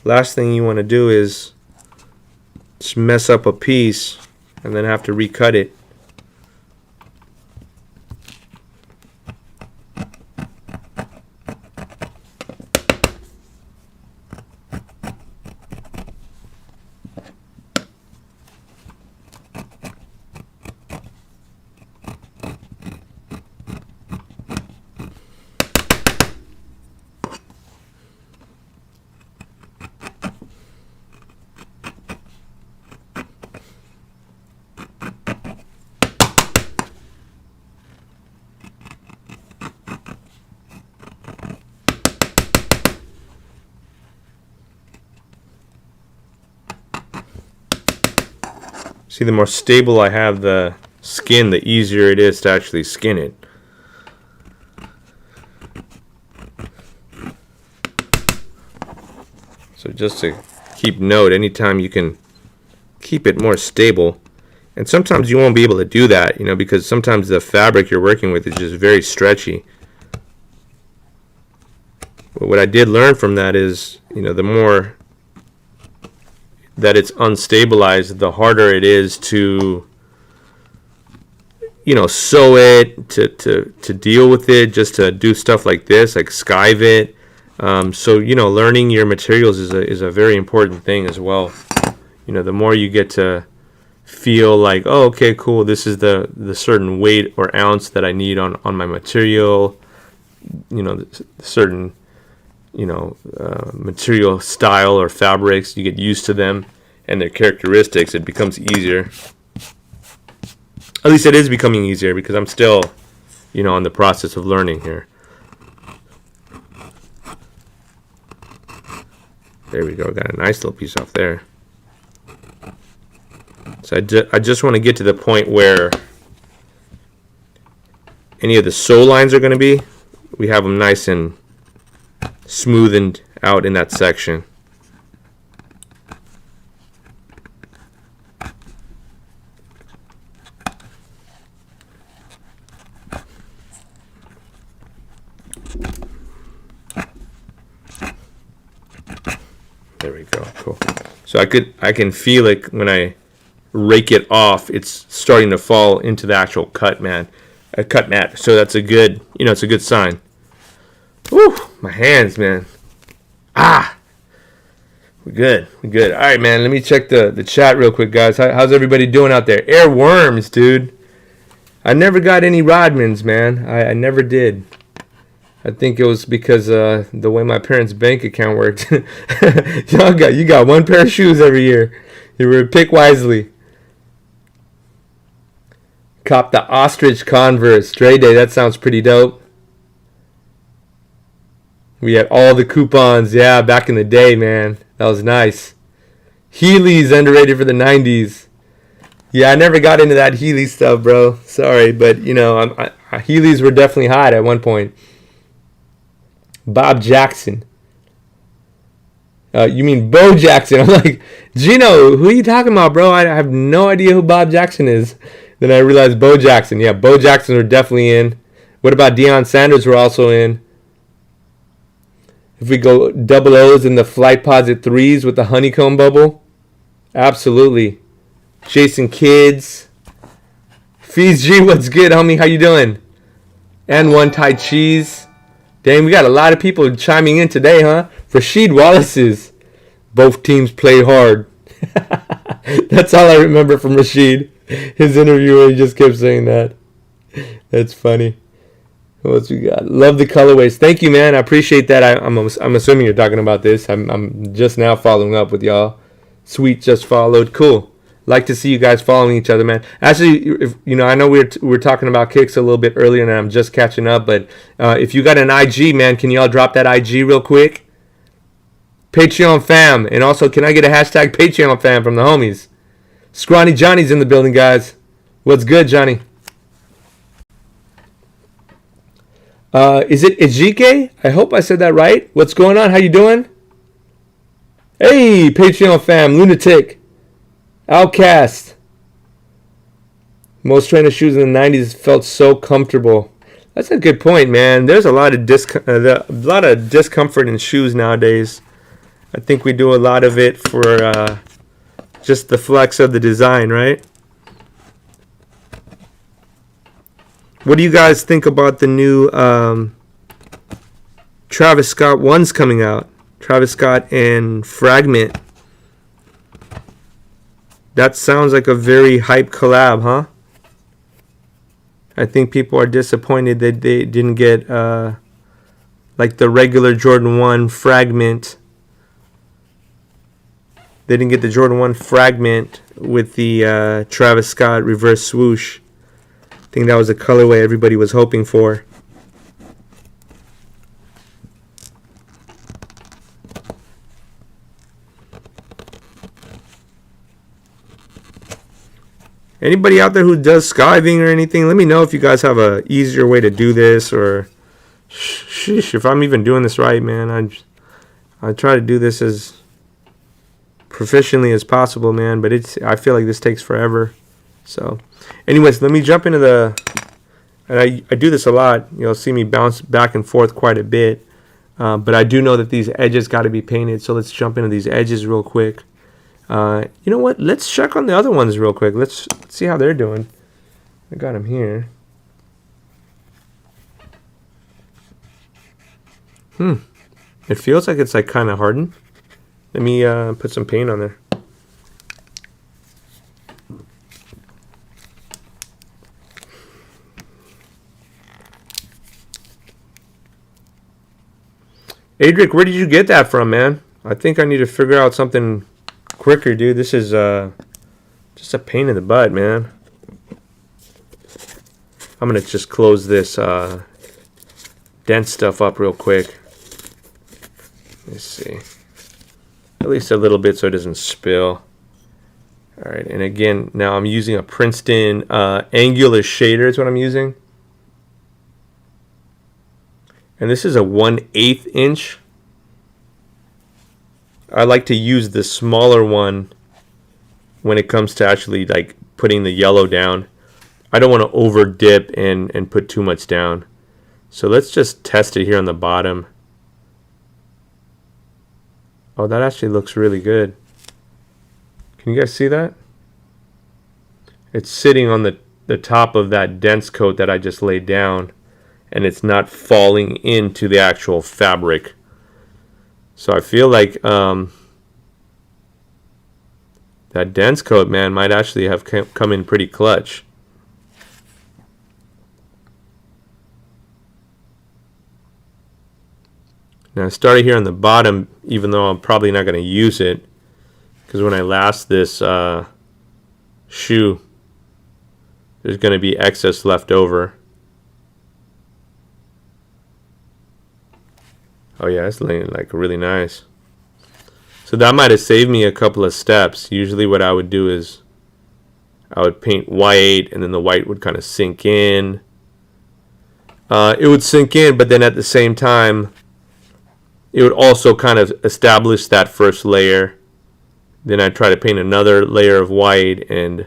Last thing you want to do is just mess up a piece and then have to recut it. See, the more stable I have the skin, the easier it is to actually skin it. So just to keep note, anytime you can keep it more stable, and sometimes you won't be able to do that, you know, because sometimes the fabric you're working with is just very stretchy. But what I did learn from that is, you know, the more that it's unstabilized, the harder it is to, you know, sew it, to deal with it, just to do stuff like this, like skive it. So, you know, learning your materials is a very important thing as well. You know, the more you get to feel like, oh, okay, cool, this is the certain weight or ounce that I need on my material, you know, the certain, you know, material style or fabrics, you get used to them and their characteristics, it becomes easier. At least it is becoming easier because I'm still, you know, in the process of learning here. There we go, got a nice little piece off there. So I just want to get to the point where any of the sew lines are going to be, we have them nice and smoothened out in that section. There we go. Cool. So I can feel it when I rake it off. It's starting to fall into the actual cut mat. So that's a good, you know, it's a good sign. Whew, my hands, man. We're good. All right, man. Let me check the chat real quick, guys. How's everybody doing out there? Air worms, dude. I never got any Rodmans, man. I never did. I think it was because the way my parents' bank account worked. You got one pair of shoes every year. You were pick wisely. Cop the ostrich Converse. Dre Day, that sounds pretty dope. We had all the coupons, yeah, back in the day, man. That was nice. Heelys underrated for the 90s. Yeah, I never got into that Heely stuff, bro. Sorry, but, you know, Heelys were definitely hot at one point. Bob Jackson. You mean Bo Jackson? I'm like, Gino, who are you talking about, bro? I have no idea who Bob Jackson is. Then I realized Bo Jackson. Yeah, Bo Jackson were definitely in. What about Deion Sanders were also in? If we go double O's in the flight posit threes with the honeycomb bubble, absolutely. Jason Kids. Fees G, what's good, homie? How you doing? And one Thai cheese. Dang, we got a lot of people chiming in today, huh? Rasheed Wallace's. Both teams play hard. That's all I remember from Rasheed. His interviewer, he just kept saying that. That's funny. What else we got? Love the colorways. Thank you, man. I appreciate that. I'm assuming you're talking about this. I'm just now following up with y'all. Sweet just followed. Cool. Like to see you guys following each other, man. Actually, if, you know, I know we were talking about kicks a little bit earlier, and I'm just catching up. But if you got an IG, man, can y'all drop that IG real quick? Patreon fam, and also, can I get a hashtag Patreon fam from the homies? Scrawny Johnny's in the building, guys. What's good, Johnny? Is it Ejike? I hope I said that right. What's going on? How you doing? Hey, Patreon fam, Lunatic, Outcast. Most trainer shoes in the 90s felt so comfortable. That's a good point, man. There's a lot of discomfort in shoes nowadays. I think we do a lot of it for just the flex of the design, right? What do you guys think about the new Travis Scott ones coming out? Travis Scott and Fragment. That sounds like a very hype collab, huh? I think people are disappointed that they didn't get like the regular Jordan 1 Fragment. They didn't get the Jordan 1 Fragment with the Travis Scott reverse swoosh. I think that was a colorway everybody was hoping for. Anybody out there who does skiving or anything, let me know if you guys have a easier way to do this, or sheesh, if I'm even doing this right, man. I try to do this as proficiently as possible, man, but I feel like this takes forever. So anyways, let me jump into and I do this a lot. You'll see me bounce back and forth quite a bit, but I do know that these edges got to be painted, so let's jump into these edges real quick. You know what? Let's check on the other ones real quick. Let's see how they're doing. I got them here. It feels like it's like kind of hardened. Let me put some paint on there. Adric, where did you get that from, man? I think I need to figure out something quicker, dude. This is just a pain in the butt, man. I'm gonna just close this dent stuff up real quick. Let's see, at least a little bit so it doesn't spill. All right, and again, now I'm using a Princeton angular shader. Is what I'm using, and this is a 1/8 inch. I like to use the smaller one when it comes to actually like putting the yellow down. I don't want to over dip and put too much down. So let's just test it here on the bottom. Oh, that actually looks really good. Can you guys see that? It's sitting on the top of that dense coat that I just laid down, and it's not falling into the actual fabric. So I feel like that dense coat, man, might actually have come in pretty clutch. Now I started here on the bottom, even though I'm probably not going to use it, because when I last this shoe, there's going to be excess left over. Oh yeah, it's laying like really nice. So that might have saved me a couple of steps. Usually what I would do is I would paint white, and then the white would kind of sink in. It would sink in, but then at the same time, it would also kind of establish that first layer. Then I'd try to paint another layer of white, and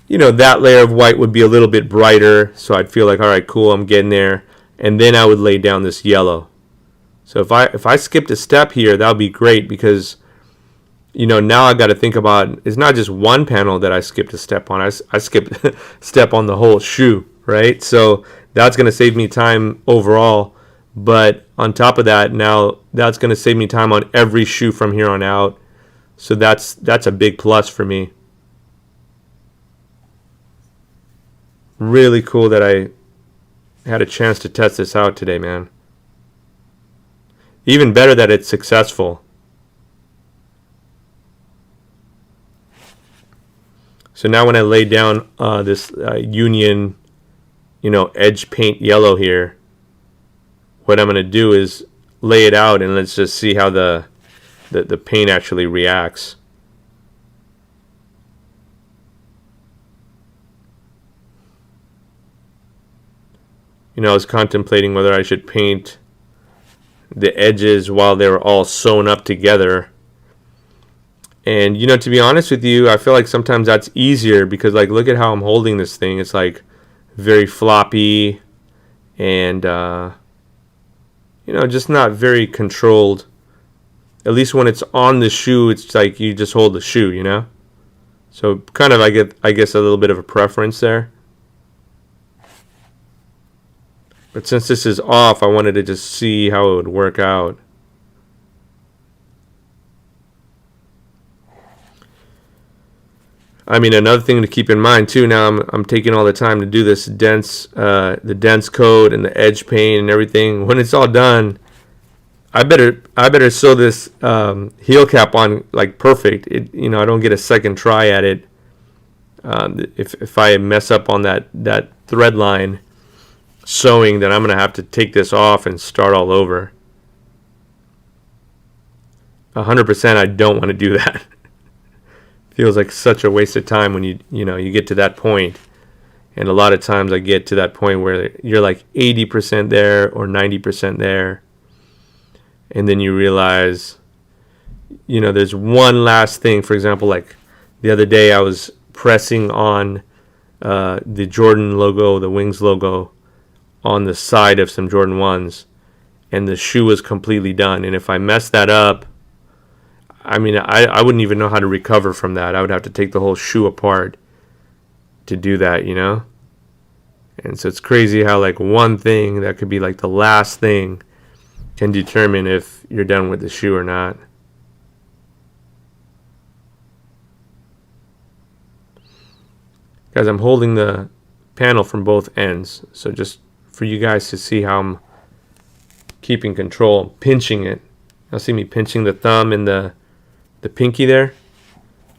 you know, that layer of white would be a little bit brighter, so I'd feel like, all right, cool, I'm getting there. And then I would lay down this yellow. So if I skipped a step here, that would be great, because you know, now I got to think about, it's not just one panel that I skipped a step on. I skipped a step on the whole shoe, right? So that's going to save me time overall. But on top of that, now that's going to save me time on every shoe from here on out. So that's a big plus for me. Really cool that I had a chance to test this out today, man. Even better that it's successful. So now when I lay down this Union, you know, edge paint yellow here, what I'm going to do is lay it out, and let's just see how the paint actually reacts. You know, I was contemplating whether I should paint the edges while they were all sewn up together. And, you know, to be honest with you, I feel like sometimes that's easier because, like, look at how I'm holding this thing. It's, like, very floppy and, you know, just not very controlled. At least when it's on the shoe, it's like you just hold the shoe, you know? So kind of, I guess, a little bit of a preference there. But since this is off, I wanted to just see how it would work out. I mean, another thing to keep in mind too. Now I'm taking all the time to do this the dense coat and the edge paint and everything. When it's all done, I better sew this heel cap on like perfect. You know, I don't get a second try at it. If I mess up on that thread line sewing, then I'm gonna have to take this off and start all over. 100%, I don't want to do that. Feels like such a waste of time when you get to that point. And a lot of times I get to that point where you're like 80% there or 90% there. And then you realize, you know, there's one last thing. For example, like the other day I was pressing on the Jordan logo, the Wings logo, on the side of some Jordan 1s. And the shoe was completely done. And if I mess that up, I mean, I wouldn't even know how to recover from that. I would have to take the whole shoe apart to do that, you know? And so it's crazy how, like, one thing that could be, like, the last thing can determine if you're done with the shoe or not. Guys, I'm holding the panel from both ends. So just for you guys to see how I'm keeping control, I'm pinching it. You'll see me pinching the thumb and the pinky there.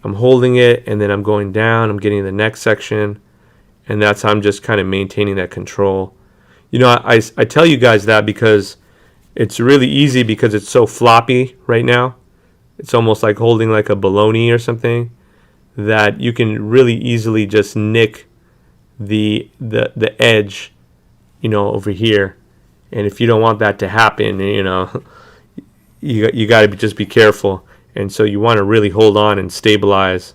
I'm holding it and then I'm going down. I'm getting the neck section, and that's how I'm just kind of maintaining that control. You know, I tell you guys that because it's really easy because it's so floppy right now. It's almost like holding like a bologna or something, that you can really easily just nick the edge, you know, over here. And if you don't want that to happen, you know, you got to just be careful. And so you want to really hold on and stabilize.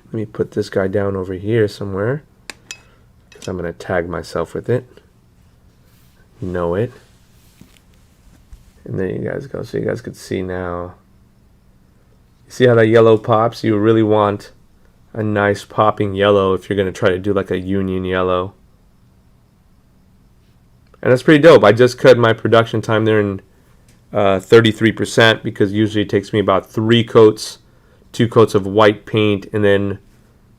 Let me put this guy down over here somewhere, because I'm going to tag myself with it. Know it. And there you guys go. So you guys could see now. You see how that yellow pops? You really want a nice popping yellow if you're going to try to do like a union yellow. And that's pretty dope. I just cut my production time there in 33%, because usually it takes me about 3 coats, 2 coats of white paint, and then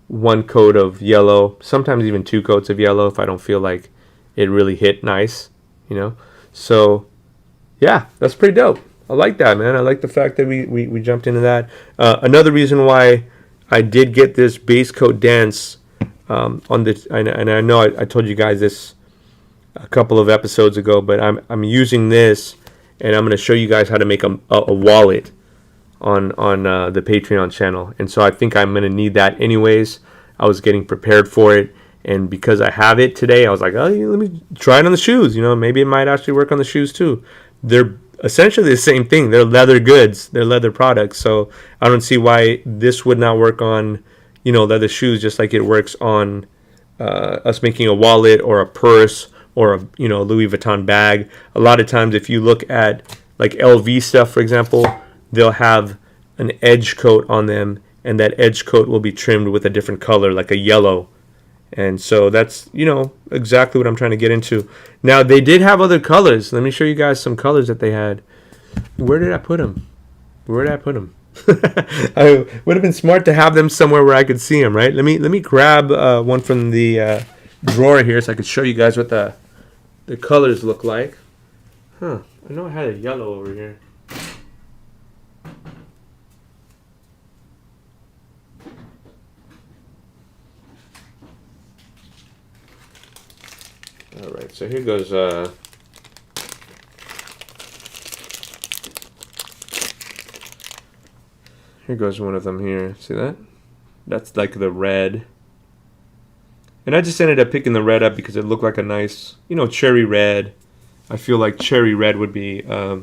1 coat of yellow. Sometimes even 2 coats of yellow if I don't feel like it really hit nice, you know. So yeah, that's pretty dope. I like that, man. I like the fact that we jumped into that. Another reason why I did get this base coat dense on this, and I know I told you guys this a couple of episodes ago, but I'm using this, and I'm going to show you guys how to make a wallet on the Patreon channel. And so I think I'm going to need that anyways. I was getting prepared for it, and because I have it today, I was like, oh, let me try it on the shoes. You know, maybe it might actually work on the shoes too. They're essentially the same thing. They're leather goods. They're leather products. So I don't see why this would not work on, you know, leather shoes, just like it works on us making a wallet or a purse or a, you know, Louis Vuitton bag. A lot of times if you look at like LV stuff, for example, they'll have an edge coat on them, and that edge coat will be trimmed with a different color, like a yellow. And so that's, you know, exactly what I'm trying to get into. Now, they did have other colors. Let me show you guys some colors that they had. Where did I put them? I would have been smart to have them somewhere where I could see them, right? Let me grab one from the drawer here so I could show you guys what the colors look like. I know I had a yellow over here. All right, so here goes one of them here. See that? That's like the red. And I just ended up picking the red up because it looked like a nice, you know, cherry red. I feel like cherry red would be a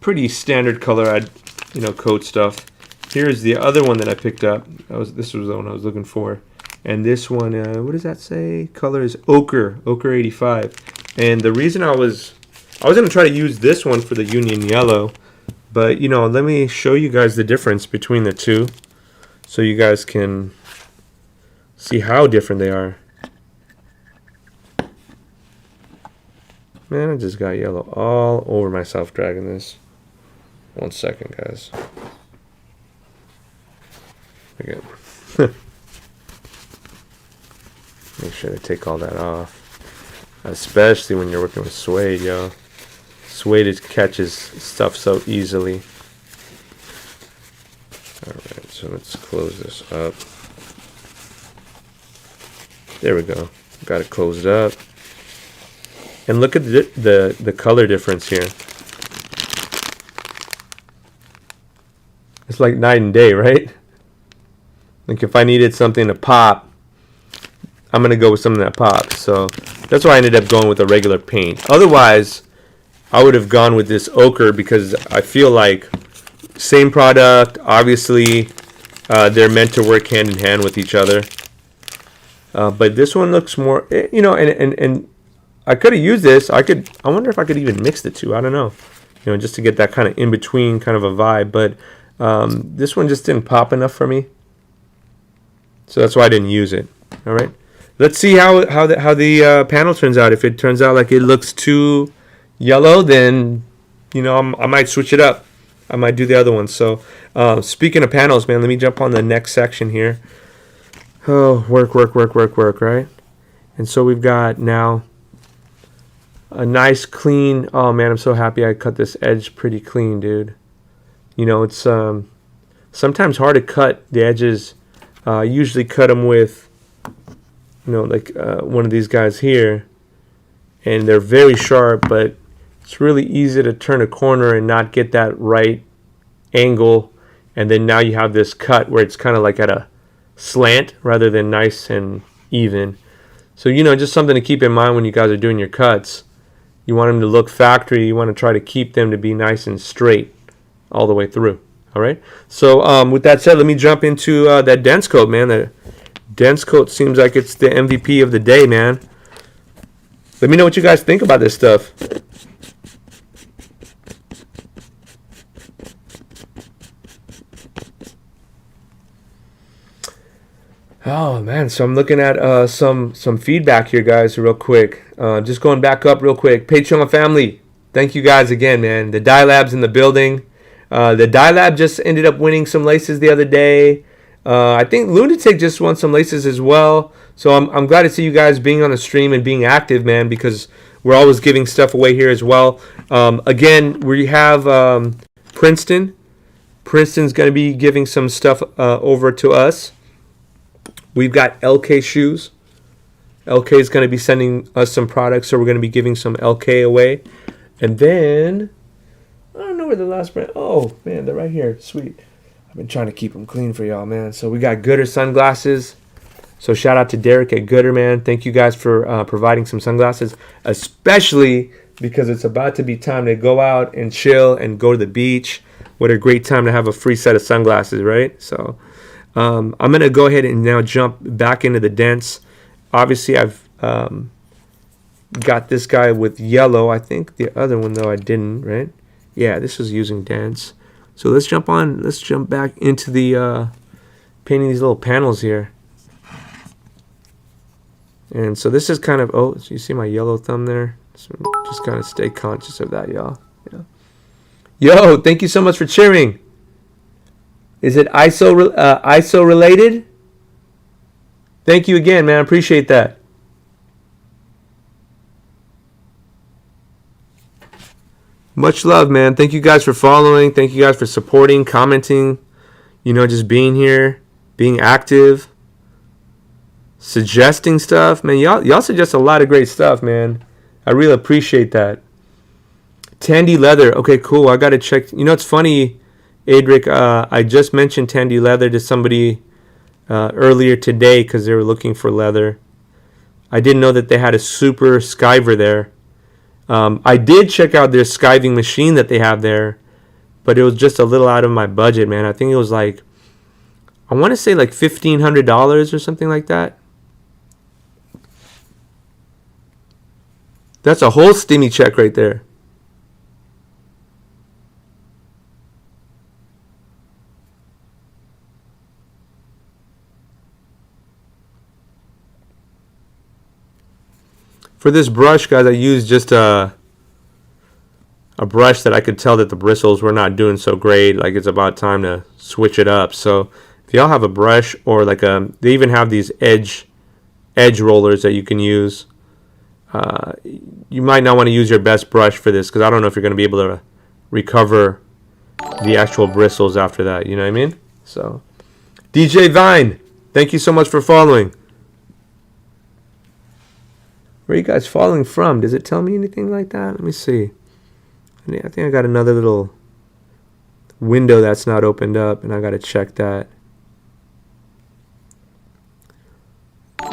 pretty standard color I'd, you know, coat stuff. Here's the other one that I picked up. This was the one I was looking for. And this one, what does that say? Color is ochre 85. And the reason I was going to try to use this one for the Union Yellow, but, you know, let me show you guys the difference between the two so you guys can see how different they are. Man, I just got yellow all over myself dragging this. 1 second, guys. Again. Make sure to take all that off. Especially when you're working with suede, yo. Suede catches stuff so easily. Alright, so let's close this up. There we go. Got it closed up. And look at the color difference here. It's like night and day, right? Like if I needed something to pop, I'm going to go with something that pops. So that's why I ended up going with a regular paint. Otherwise, I would have gone with this ochre because I feel like same product. Obviously, they're meant to work hand in hand with each other. But this one looks more, you know, and I could have used this. I wonder if I could even mix the two. I don't know. You know, just to get that kind of in between kind of a vibe. But this one just didn't pop enough for me. So that's why I didn't use it. All right. Let's see how the panel turns out. If it turns out like it looks too yellow, then, you know, I might switch it up. I might do the other one. So speaking of panels, man, let me jump on the next section here. Oh, work, right? And so we've got now a nice clean, oh man, I'm so happy I cut this edge pretty clean, dude. You know, it's sometimes hard to cut the edges. I usually cut them with, you know, like one of these guys here, and they're very sharp, but it's really easy to turn a corner and not get that right angle, and then now you have this cut where it's kind of like at a slant rather than nice and even. So, you know, just something to keep in mind when you guys are doing your cuts. You want them to look factory. You want to try to keep them to be nice and straight all the way through. All right. So with that said, let me jump into that dense coat, man. The dense coat seems like it's the MVP of the day, man. Let me know what you guys think about this stuff. Oh man, so I'm looking at some feedback here, guys, real quick. Just going back up real quick. Patreon family, thank you guys again, man. The Dye Lab's in the building. The Dye Lab just ended up winning some laces the other day. I think Lunatic just won some laces as well. So I'm glad to see you guys being on the stream and being active, man, because we're always giving stuff away here as well. Again, we have Princeton. Princeton's going to be giving some stuff over to us. We've got LK shoes. LK is going to be sending us some products, so we're going to be giving some LK away. And then, I don't know where the last brand, oh man, they're right here, sweet. I've been trying to keep them clean for y'all, man. So we got Gooder sunglasses. So shout out to Derek at Gooder, man. Thank you guys for providing some sunglasses, especially because it's about to be time to go out and chill and go to the beach. What a great time to have a free set of sunglasses, right? So I'm going to go ahead and now jump back into the dents. Obviously, I've got this guy with yellow. I think the other one, though, I didn't, right? Yeah, this was using dents. So let's jump back into the painting these little panels here. And so this is kind of, oh, so you see my yellow thumb there? So just kind of stay conscious of that, y'all. Yeah. Yo, thank you so much for cheering. Is it ISO related? Thank you again, man. I appreciate that. Much love, man. Thank you guys for following. Thank you guys for supporting, commenting, you know, just being here, being active, suggesting stuff. Man, y'all suggest a lot of great stuff, man. I really appreciate that. Tandy leather. Okay, cool. I got to check. You know, it's funny, Adric, I just mentioned Tandy leather to somebody earlier today because they were looking for leather. I didn't know that they had a super skiver there. I did check out their skiving machine that they have there, but it was just a little out of my budget, man. I think it was like, I want to say like $1,500 or something like that. That's a whole stimmy check right there. For this brush, guys, I used just a brush that I could tell that the bristles were not doing so great. Like, it's about time to switch it up. So if y'all have a brush, or like they even have these edge rollers that you can use. You might not want to use your best brush for this, because I don't know if you're going to be able to recover the actual bristles after that. You know what I mean? So, DJ Vine, thank you so much for following. Where are you guys following from? Does it tell me anything like that? Let me see. I think I got another little window that's not opened up, and I got to check that.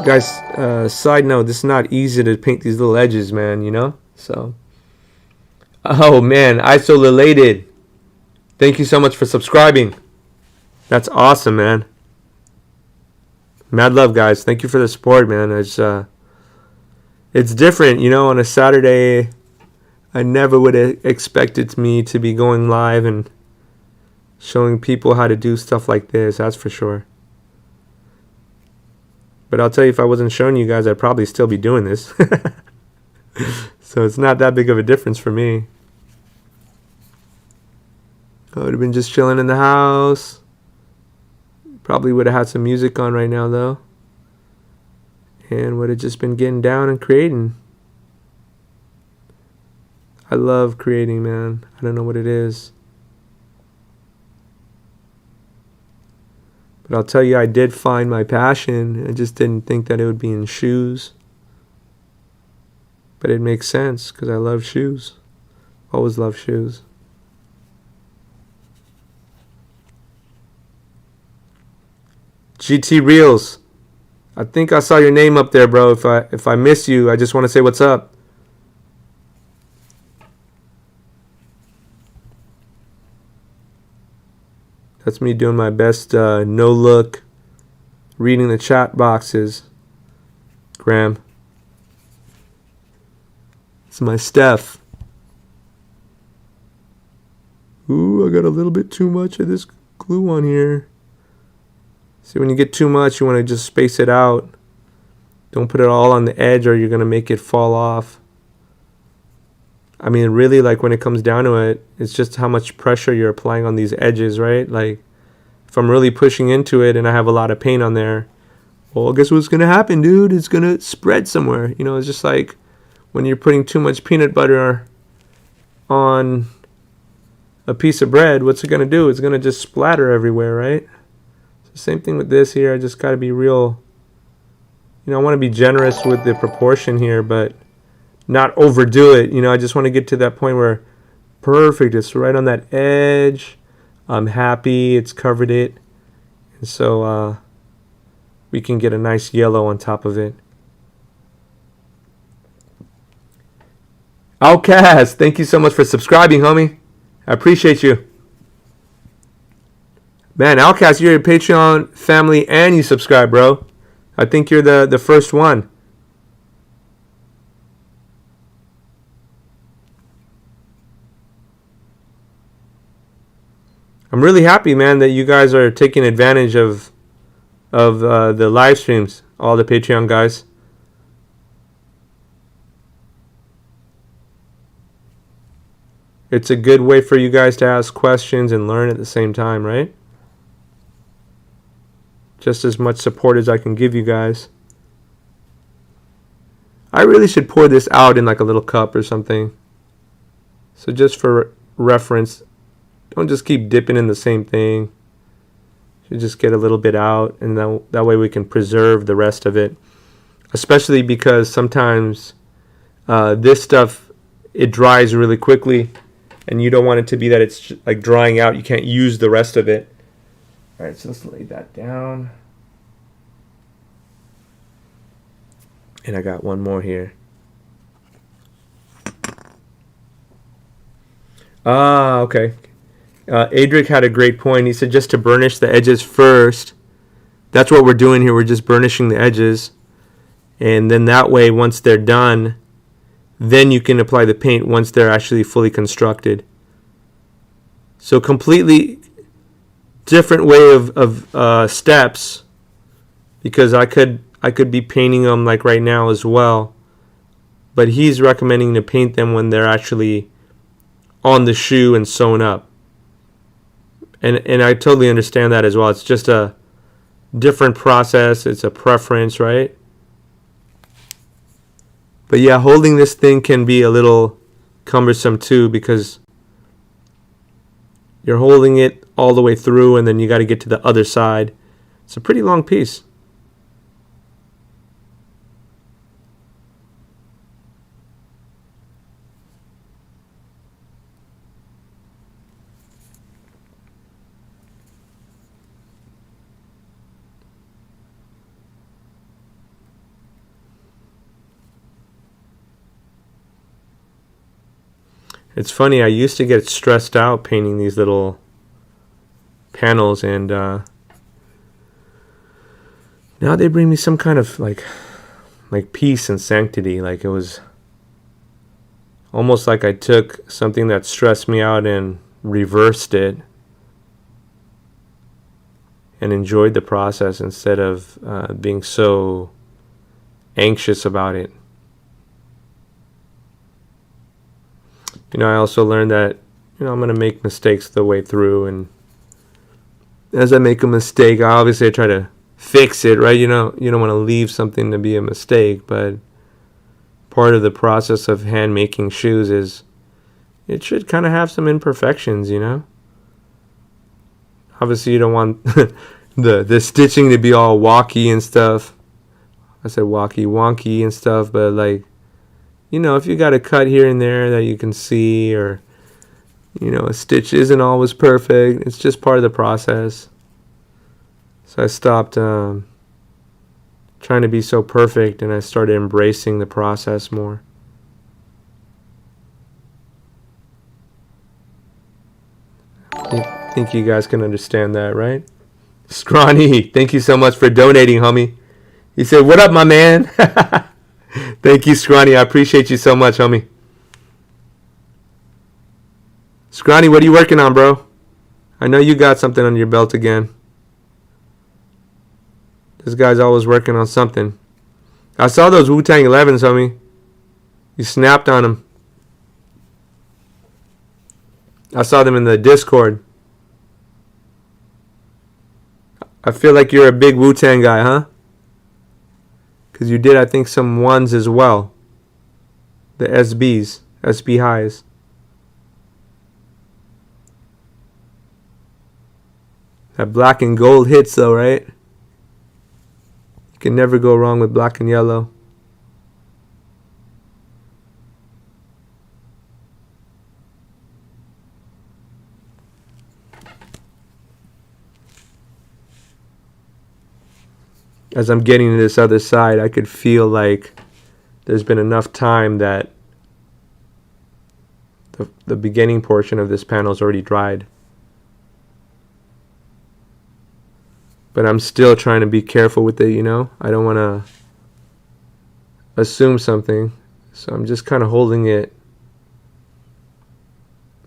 Guys, side note, this is not easy to paint these little edges, man, you know? So, oh man, isolated. Thank you so much for subscribing. That's awesome, man. Mad love, guys. Thank you for the support, man. It's different, you know, on a Saturday. I never would have expected me to be going live and showing people how to do stuff like this, that's for sure. But I'll tell you, if I wasn't showing you guys, I'd probably still be doing this. So it's not that big of a difference for me. I would have been just chilling in the house. Probably would have had some music on right now, though. And would have just been getting down and creating. I love creating, man. I don't know what it is. But I'll tell you, I did find my passion. I just didn't think that it would be in shoes. But it makes sense, because I love shoes. Always love shoes. GT Reels. I think I saw your name up there, bro. If I miss you, I just want to say what's up. That's me doing my best no look, reading the chat boxes. Graham. It's my Steph. Ooh, I got a little bit too much of this glue on here. See, when you get too much, you want to just space it out. Don't put it all on the edge, or you're going to make it fall off. I mean, really, like, when it comes down to it, it's just how much pressure you're applying on these edges, right? Like, if I'm really pushing into it and I have a lot of paint on there, well, guess what's going to happen, dude? It's going to spread somewhere. You know, it's just like when you're putting too much peanut butter on a piece of bread, what's it going to do? It's going to just splatter everywhere, right? So same thing with this here. I just got to be real, you know, I want to be generous with the proportion here, but not overdo it. You know, I just want to get to that point where perfect, it's right on that edge. I'm happy it's covered it, and so we can get a nice yellow on top of it. Outcast, thank you so much for subscribing, homie. I appreciate you. Man, Outcast, you're a Patreon family and you subscribe, bro. I think you're the first one. I'm really happy, man, that you guys are taking advantage of the live streams, all the Patreon guys. It's a good way for you guys to ask questions and learn at the same time, right? Just as much support as I can give you guys. I really should pour this out in like a little cup or something. So just for reference, don't just keep dipping in the same thing. You should just get a little bit out, and that way we can preserve the rest of it. Especially because sometimes this stuff, it dries really quickly, and you don't want it to be that it's like drying out. You can't use the rest of it. All right, so let's lay that down. And I got one more here. Ah, okay. Adric had a great point. He said just to burnish the edges first. That's what we're doing here. We're just burnishing the edges. And then that way, once they're done, then you can apply the paint once they're actually fully constructed. So completely different way of steps, because I could be painting them like right now as well. But he's recommending to paint them when they're actually on the shoe and sewn up. And I totally understand that as well. It's just a different process. It's a preference, right? But yeah, holding this thing can be a little cumbersome too, because you're holding it all the way through and then you got to get to the other side. It's a pretty long piece. It's funny, I used to get stressed out painting these little panels, and now they bring me some kind of like peace and sanctity. Like it was almost like I took something that stressed me out and reversed it and enjoyed the process instead of being so anxious about it. You know, I also learned that, you know, I'm going to make mistakes the way through. And as I make a mistake, I try to fix it, right? You know, you don't want to leave something to be a mistake. But part of the process of hand making shoes is it should kind of have some imperfections, you know? Obviously, you don't want the stitching to be all wonky and stuff. I said wonky and stuff, but like, you know, if you got a cut here and there that you can see, or, you know, a stitch isn't always perfect. It's just part of the process. So I stopped trying to be so perfect, and I started embracing the process more. I think you guys can understand that, right? Scrawny, thank you so much for donating, homie. He said, "What up, my man?" Thank you, Scrawny. I appreciate you so much, homie. Scrawny, what are you working on, bro? I know you got something under your belt again. This guy's always working on something. I saw those Wu-Tang 11s, homie. You snapped on them. I saw them in the Discord. I feel like you're a big Wu-Tang guy, huh? Because you did, I think, some ones as well. The SBs. SB highs. That black and gold hits, though, right? You can never go wrong with black and yellow. As I'm getting to this other side, I could feel like there's been enough time that the beginning portion of this panel is already dried. But I'm still trying to be careful with it, you know? I don't want to assume something. So I'm just kind of holding it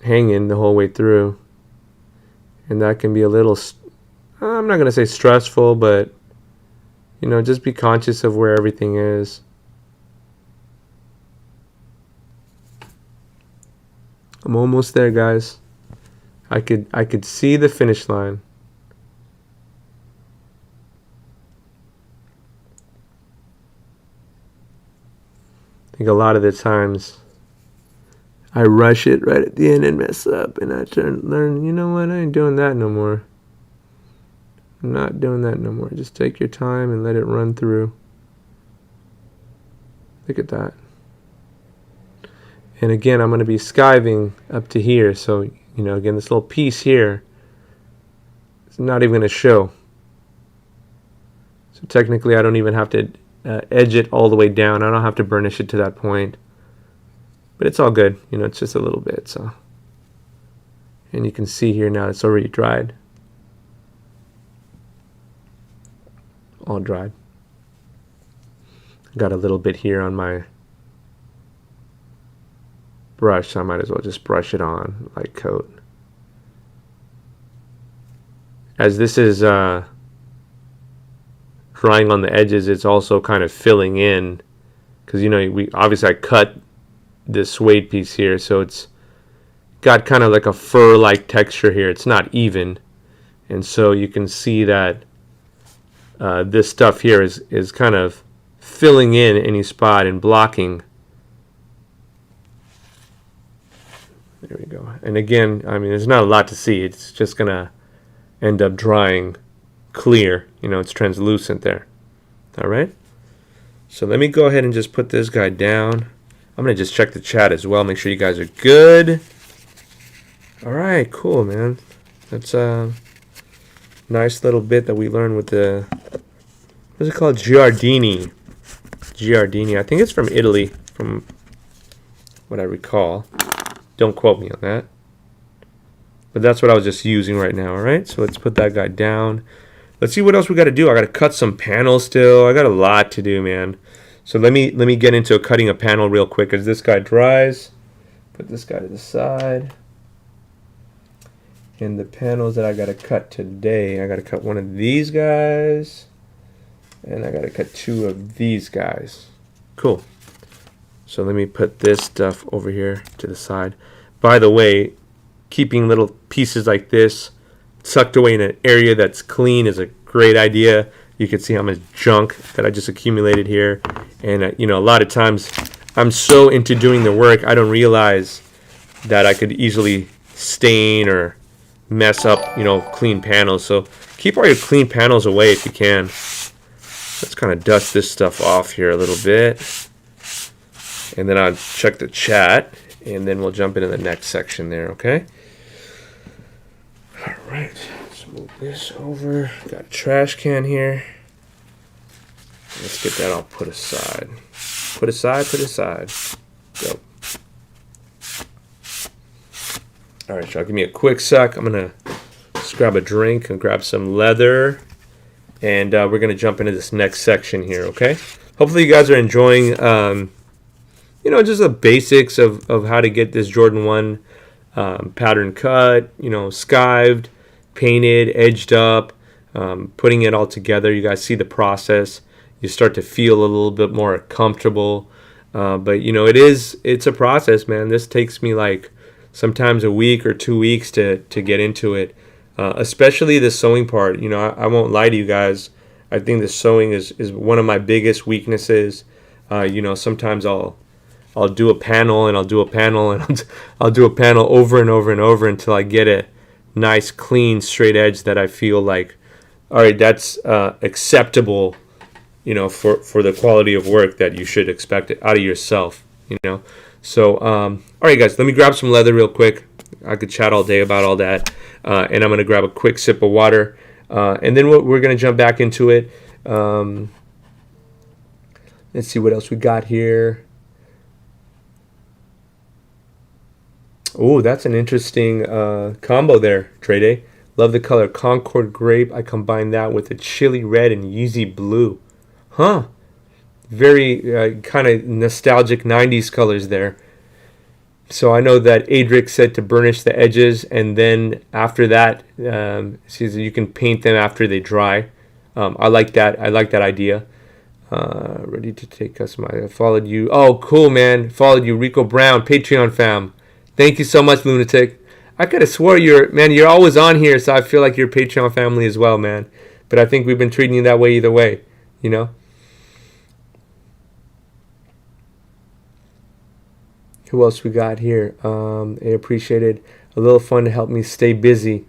hanging the whole way through. And that can be a little, I'm not going to say stressful, but, you know, just be conscious of where everything is. I'm almost there, guys. I could see the finish line. I think a lot of the times I rush it right at the end and mess up, and I learn, you know what, I ain't doing that no more. I'm not doing that no more. Just take your time and let it run through. Look at that. And again, I'm going to be skiving up to here. So, you know, again, this little piece here, it's not even going to show. So technically, I don't even have to edge it all the way down. I don't have to burnish it to that point, but it's all good. You know, it's just a little bit. So, and you can see here now it's already dried, all dried. Got a little bit here on my brush, so I might as well just brush it on, light coat. As this is drying on the edges, it's also kind of filling in, because you know, we obviously I cut this suede piece here, so it's got kind of like a fur-like texture here. It's not even, and so you can see that this stuff here is kind of filling in any spot and blocking. There we go. And again, I mean, there's not a lot to see. It's just gonna end up drying clear. You know, it's translucent there. All right. So let me go ahead and just put this guy down. I'm gonna just check the chat as well. Make sure you guys are good. All right, cool, man. That's a nice little bit that we learned with the, what's it called? Giardini. Giardini. I think it's from Italy, from what I recall. Don't quote me on that. But that's what I was just using right now, all right? So let's put that guy down. Let's see what else we got to do. I got to cut some panels still. I got a lot to do, man. So let me get into cutting a panel real quick as this guy dries. Put this guy to the side. And the panels that I got to cut today, I got to cut one of these guys. And I got to cut two of these guys. Cool. So let me put this stuff over here to the side. By the way, keeping little pieces like this tucked away in an area that's clean is a great idea. You can see how much junk that I just accumulated here. And, you know, a lot of times I'm so into doing the work, I don't realize that I could easily stain or mess up, you know, clean panels. So keep all your clean panels away if you can. Let's kind of dust this stuff off here a little bit. And then I'll check the chat, and then we'll jump into the next section there, okay? All right, let's move this over. Got a trash can here. Let's get that all put aside. Put aside, put aside. Go. All right, y'all, give me a quick sec. I'm going to just grab a drink and grab some leather, and we're going to jump into this next section here, okay? Hopefully you guys are enjoying, you know, just the basics of how to get this Jordan 1 pattern cut, you know, skived, painted, edged up, putting it all together. You guys see the process. You start to feel a little bit more comfortable. But, you know, it's a process, man. This takes me like sometimes a week or 2 weeks to get into it, especially the sewing part. You know, I won't lie to you guys. I think the sewing is one of my biggest weaknesses. You know, sometimes I'll do a panel and I'll do a panel and I'll do a panel over and over and over until I get a nice, clean, straight edge that I feel like, all right, that's acceptable, you know, for the quality of work that you should expect it out of yourself, you know. So, all right, guys, let me grab some leather real quick. I could chat all day about all that. And I'm going to grab a quick sip of water. And then we're going to jump back into it. Let's see what else we got here. Oh, that's an interesting combo there, Trade. Love the color Concord Grape. I combined that with a chili red and Yeezy blue. Huh. Very kind of nostalgic 90s colors there. So I know that Adric said to burnish the edges, and then after that, you can paint them after they dry. I like that. I like that idea. Ready to take us. I followed you. Oh, cool, man. Followed you, Rico Brown, Patreon fam. Thank you so much, Lunatic. I could have swore you're always on here, so I feel like you're Patreon family as well, man. But I think we've been treating you that way either way, you know? Who else we got here? I appreciated a little fun to help me stay busy.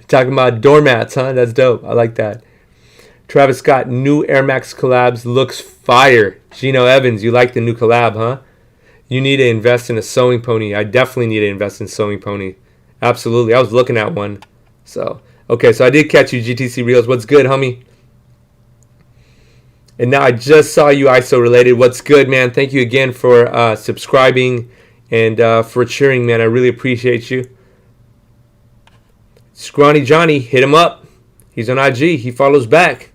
Talking about doormats, huh? That's dope. I like that. Travis Scott, new Air Max collabs looks fire. Gino Evans, you like the new collab, huh? You need to invest in a sewing pony. I definitely need to invest in sewing pony. Absolutely. I was looking at one. So, okay, so I did catch you, GTC Reels. What's good, homie? And now I just saw you, ISO related. What's good, man? Thank you again for subscribing and for cheering, man. I really appreciate you. Scrawny Johnny, hit him up. He's on IG. He follows back.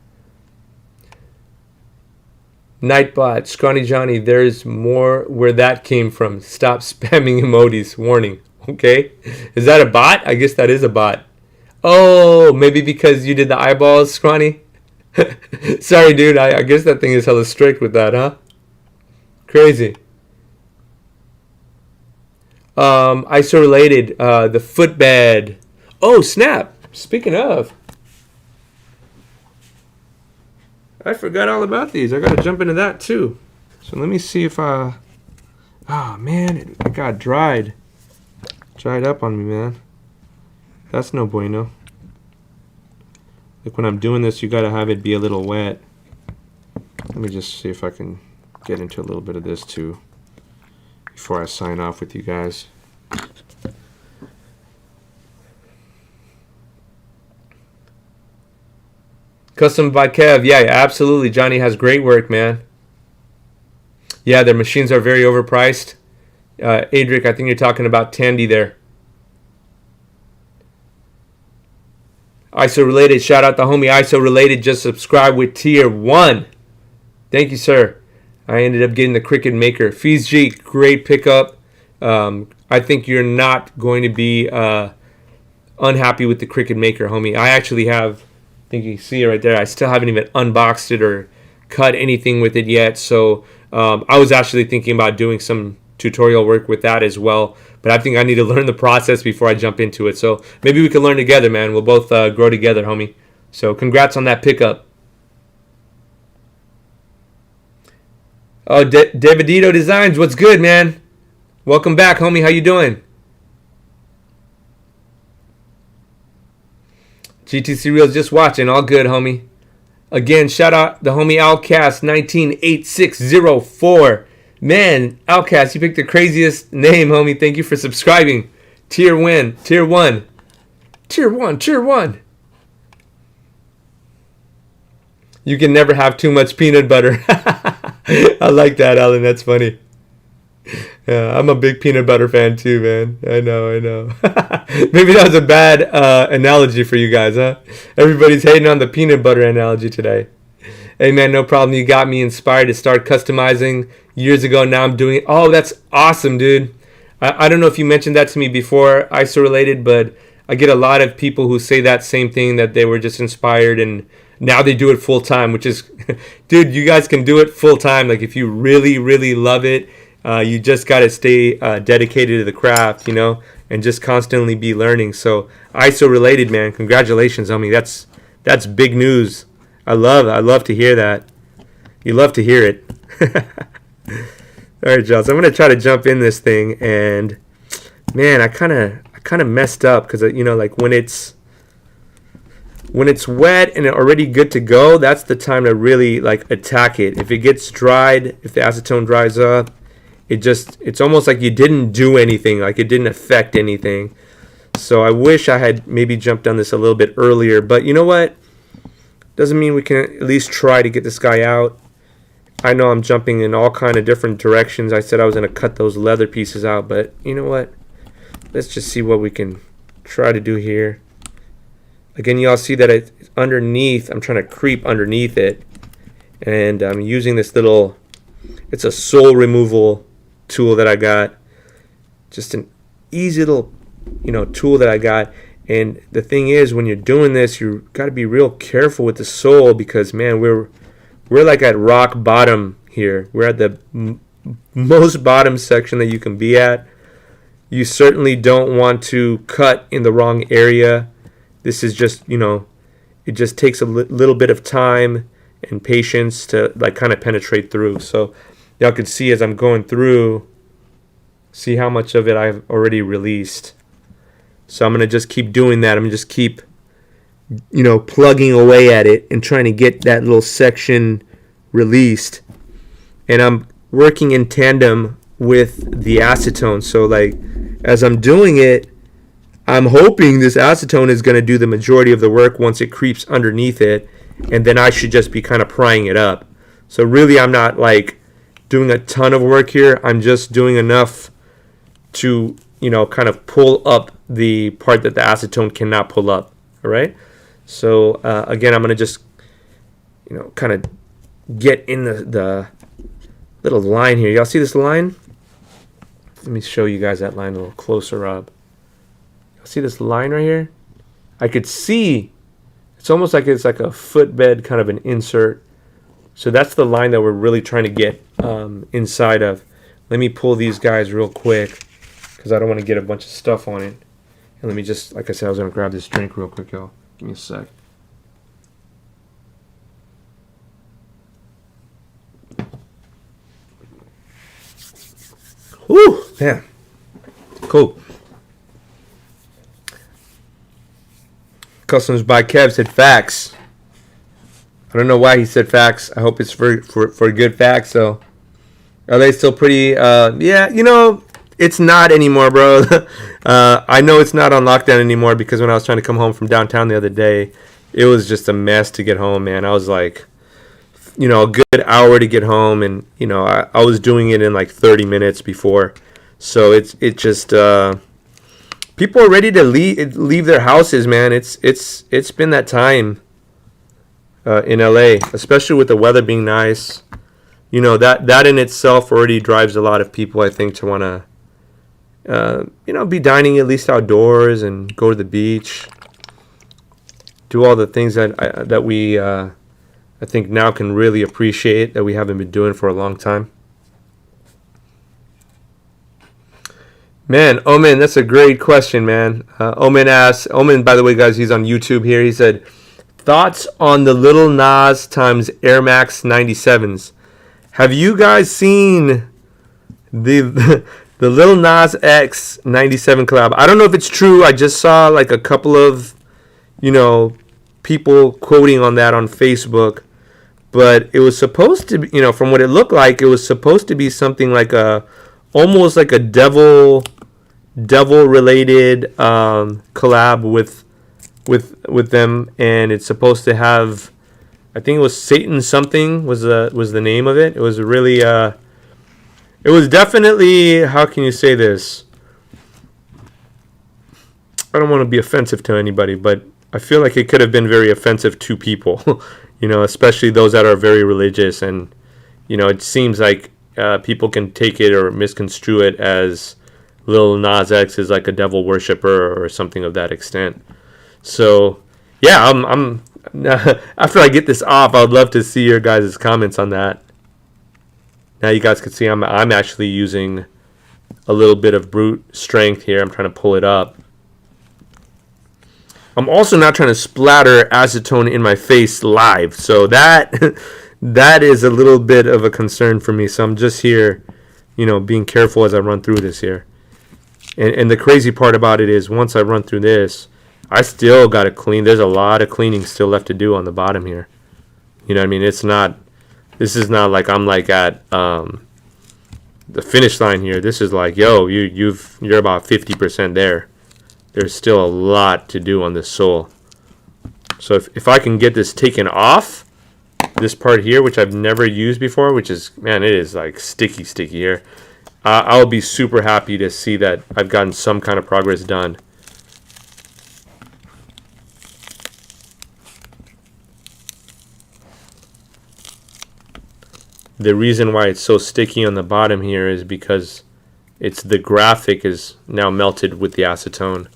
Nightbot, Scrawny Johnny, there's more where that came from. Stop spamming emojis. Warning. Okay. Is that a bot? I guess that is a bot. Oh, maybe because you did the eyeballs, Scrawny? Sorry, dude. I guess that thing is hella strict with that, huh? Crazy. ISO related. The footbed. Oh, snap. Speaking of. I forgot all about these. I got to jump into that too. So let me see if I... Oh, man. It got dried. Dried up on me, man. That's no bueno. Like when I'm doing this, you got to have it be a little wet. Let me just see if I can get into a little bit of this too before I sign off with you guys. Custom by Kev. Yeah, absolutely. Johnny has great work, man. Yeah, their machines are very overpriced. Adric, I think you're talking about Tandy there. ISO related. Shout out the homie ISO related. Just subscribe with tier 1. Thank you, sir. I ended up getting the Cricut Maker. Fees G, great pickup. I think you're not going to be unhappy with the Cricut Maker, homie. I actually have... I think you can see it right there. I still haven't even unboxed it or cut anything with it yet. So I was actually thinking about doing some tutorial work with that as well. But I think I need to learn the process before I jump into it. So maybe we can learn together, man. We'll both grow together, homie. So congrats on that pickup. Oh, Davidito Designs, what's good, man? Welcome back, homie. How you doing? GTC Reels just watching. All good, homie. Again, shout out the homie Outcast 198604. Man, Outcast, you picked the craziest name, homie. Thank you for subscribing. Tier 1. Tier 1. Tier 1. Tier 1. You can never have too much peanut butter. I like that, Alan. That's funny. Yeah, I'm a big peanut butter fan too, man. I know. Maybe that was a bad analogy for you guys, huh? Everybody's hating on the peanut butter analogy today. Hey, man, no problem. You got me inspired to start customizing years ago. Now I'm doing it. Oh, that's awesome, dude. I don't know if you mentioned that to me before, ISO related, but I get a lot of people who say that same thing, that they were just inspired and now they do it full time, which is, dude, you guys can do it full time. Like if you really, really love it, you just got to stay dedicated to the craft, you know, and just constantly be learning. So ISO related, man, congratulations, homie. That's big news. I love to hear that. You love to hear it. All right, Jones, I'm going to try to jump in this thing, and man, I kind of messed up because, you know, like when it's wet and already good to go, that's the time to really like attack it. If it gets dried, if the acetone dries up, it's almost like you didn't do anything, like it didn't affect anything. So I wish I had maybe jumped on this a little bit earlier, but you know what? Doesn't mean we can at least try to get this guy out. I know I'm jumping in all kind of different directions. I said I was going to cut those leather pieces out, but you know what? Let's just see what we can try to do here. Again, y'all see that it's underneath. I'm trying to creep underneath it, and I'm using this little, it's a sole removal tool that I got. Just an easy little, you know, tool that I got. And the thing is, when you're doing this, you got to be real careful with the sole because, man, we're like at rock bottom here. We're at the most bottom section that you can be at. You certainly don't want to cut in the wrong area. This is just, you know, it just takes a little bit of time and patience to like kind of penetrate through. So y'all can see as I'm going through, see how much of it I've already released. So I'm going to just keep doing that. I'm going to just keep, you know, plugging away at it and trying to get that little section released. And I'm working in tandem with the acetone. So like as I'm doing it, I'm hoping this acetone is going to do the majority of the work once it creeps underneath it. And then I should just be kind of prying it up. So really, I'm not like doing a ton of work here. I'm just doing enough to, you know, kind of pull up the part that the acetone cannot pull up. All right. So again, I'm going to just, you know, kind of get in the little line here. Y'all see this line? Let me show you guys that line a little closer up. Y'all see this line right here? I could see, it's almost like it's like a footbed kind of an insert. So that's the line that we're really trying to get inside of. Let me pull these guys real quick because I don't want to get a bunch of stuff on it. And let me just, like I said, I was going to grab this drink real quick, y'all. Give me a sec. Woo! Yeah. Cool. Customs by Kev said facts. I don't know why he said facts. I hope it's for good facts. So, are they still pretty? Yeah, you know, it's not anymore, bro. I know it's not on lockdown anymore because when I was trying to come home from downtown the other day, it was just a mess to get home, man. I was like, you know, a good hour to get home, and you know, I was doing it in like 30 minutes before. So it just people are ready to leave their houses, man. It's been that time in LA, especially with the weather being nice. You know, that in itself already drives a lot of people, I think, to want to you know, be dining at least outdoors and go to the beach, do all the things that we I think now can really appreciate that we haven't been doing for a long time. Man, Omen, that's a great question, man. Omen asks, Omen, by the way, guys, he's on YouTube here. He said, thoughts on the Lil Nas times Air Max 97s. Have you guys seen the Lil Nas X 97 collab? I don't know if it's true. I just saw like a couple of, you know, people quoting on that on Facebook. But it was supposed to be, you know, from what it looked like, it was supposed to be something like almost like a devil related collab with them, and it's supposed to have, I think it was Satan something was the name of it. It was really it was definitely, how can you say this? I don't want to be offensive to anybody, but I feel like it could have been very offensive to people. You know, especially those that are very religious, and you know, it seems like people can take it or misconstrue it as Lil Nas X is like a devil worshiper or something of that extent. So, yeah, I'm after I get this off, I would love to see your guys' comments on that. Now you guys can see I'm actually using a little bit of brute strength here. I'm trying to pull it up. I'm also not trying to splatter acetone in my face live, so that is a little bit of a concern for me. So I'm just here, you know, being careful as I run through this here. And the crazy part about it is once I run through this, I still got to clean. There's a lot of cleaning still left to do on the bottom here. You know what I mean? This is not like I'm like at the finish line here. This is like, yo, you're about 50% there. There's still a lot to do on this sole. So if I can get this taken off, this part here, which I've never used before, which is, man, it is like sticky here. I'll be super happy to see that I've gotten some kind of progress done. The reason why it's so sticky on the bottom here is because it's the graphic is now melted with the acetone.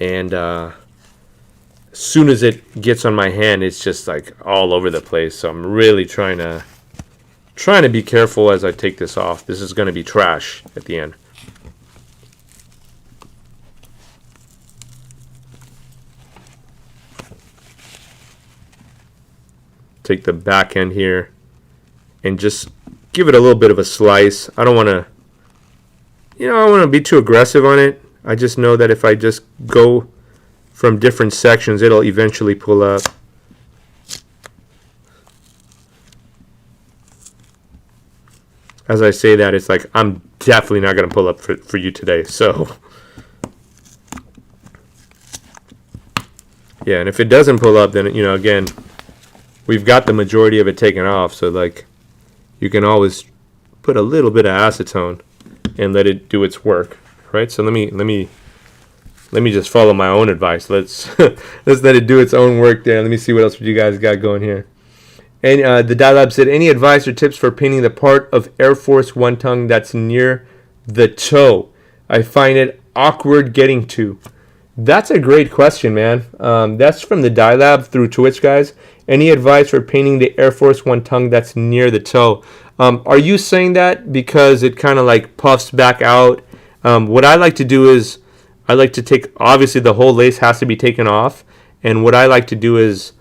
And as soon as it gets on my hand, it's just like all over the place. So I'm really trying to be careful as I take this off. This is going to be trash at the end. Take the back end here and just give it a little bit of a slice. I don't want to, I don't want to be too aggressive on it. I just know that if I just go from different sections, it'll eventually pull up. As I say that, it's like I'm definitely not going to pull up for you today. So, yeah, and if it doesn't pull up, then, again, we've got the majority of it taken off. So like, you can always put a little bit of acetone and let it do its work, right? So let me just follow my own advice. Let's let's let it do its own work there. Let me see what else you guys got going here. And the Dye Lab said, any advice or tips for painting the part of Air Force One tongue that's near the toe? I find it awkward getting to. That's a great question, man. That's from the Dye Lab through Twitch, guys. Any advice for painting the Air Force One tongue that's near the toe? Are you saying that because it kind of like puffs back out? What I like to do is I like to take, obviously the whole lace has to be taken off. And what I like to do is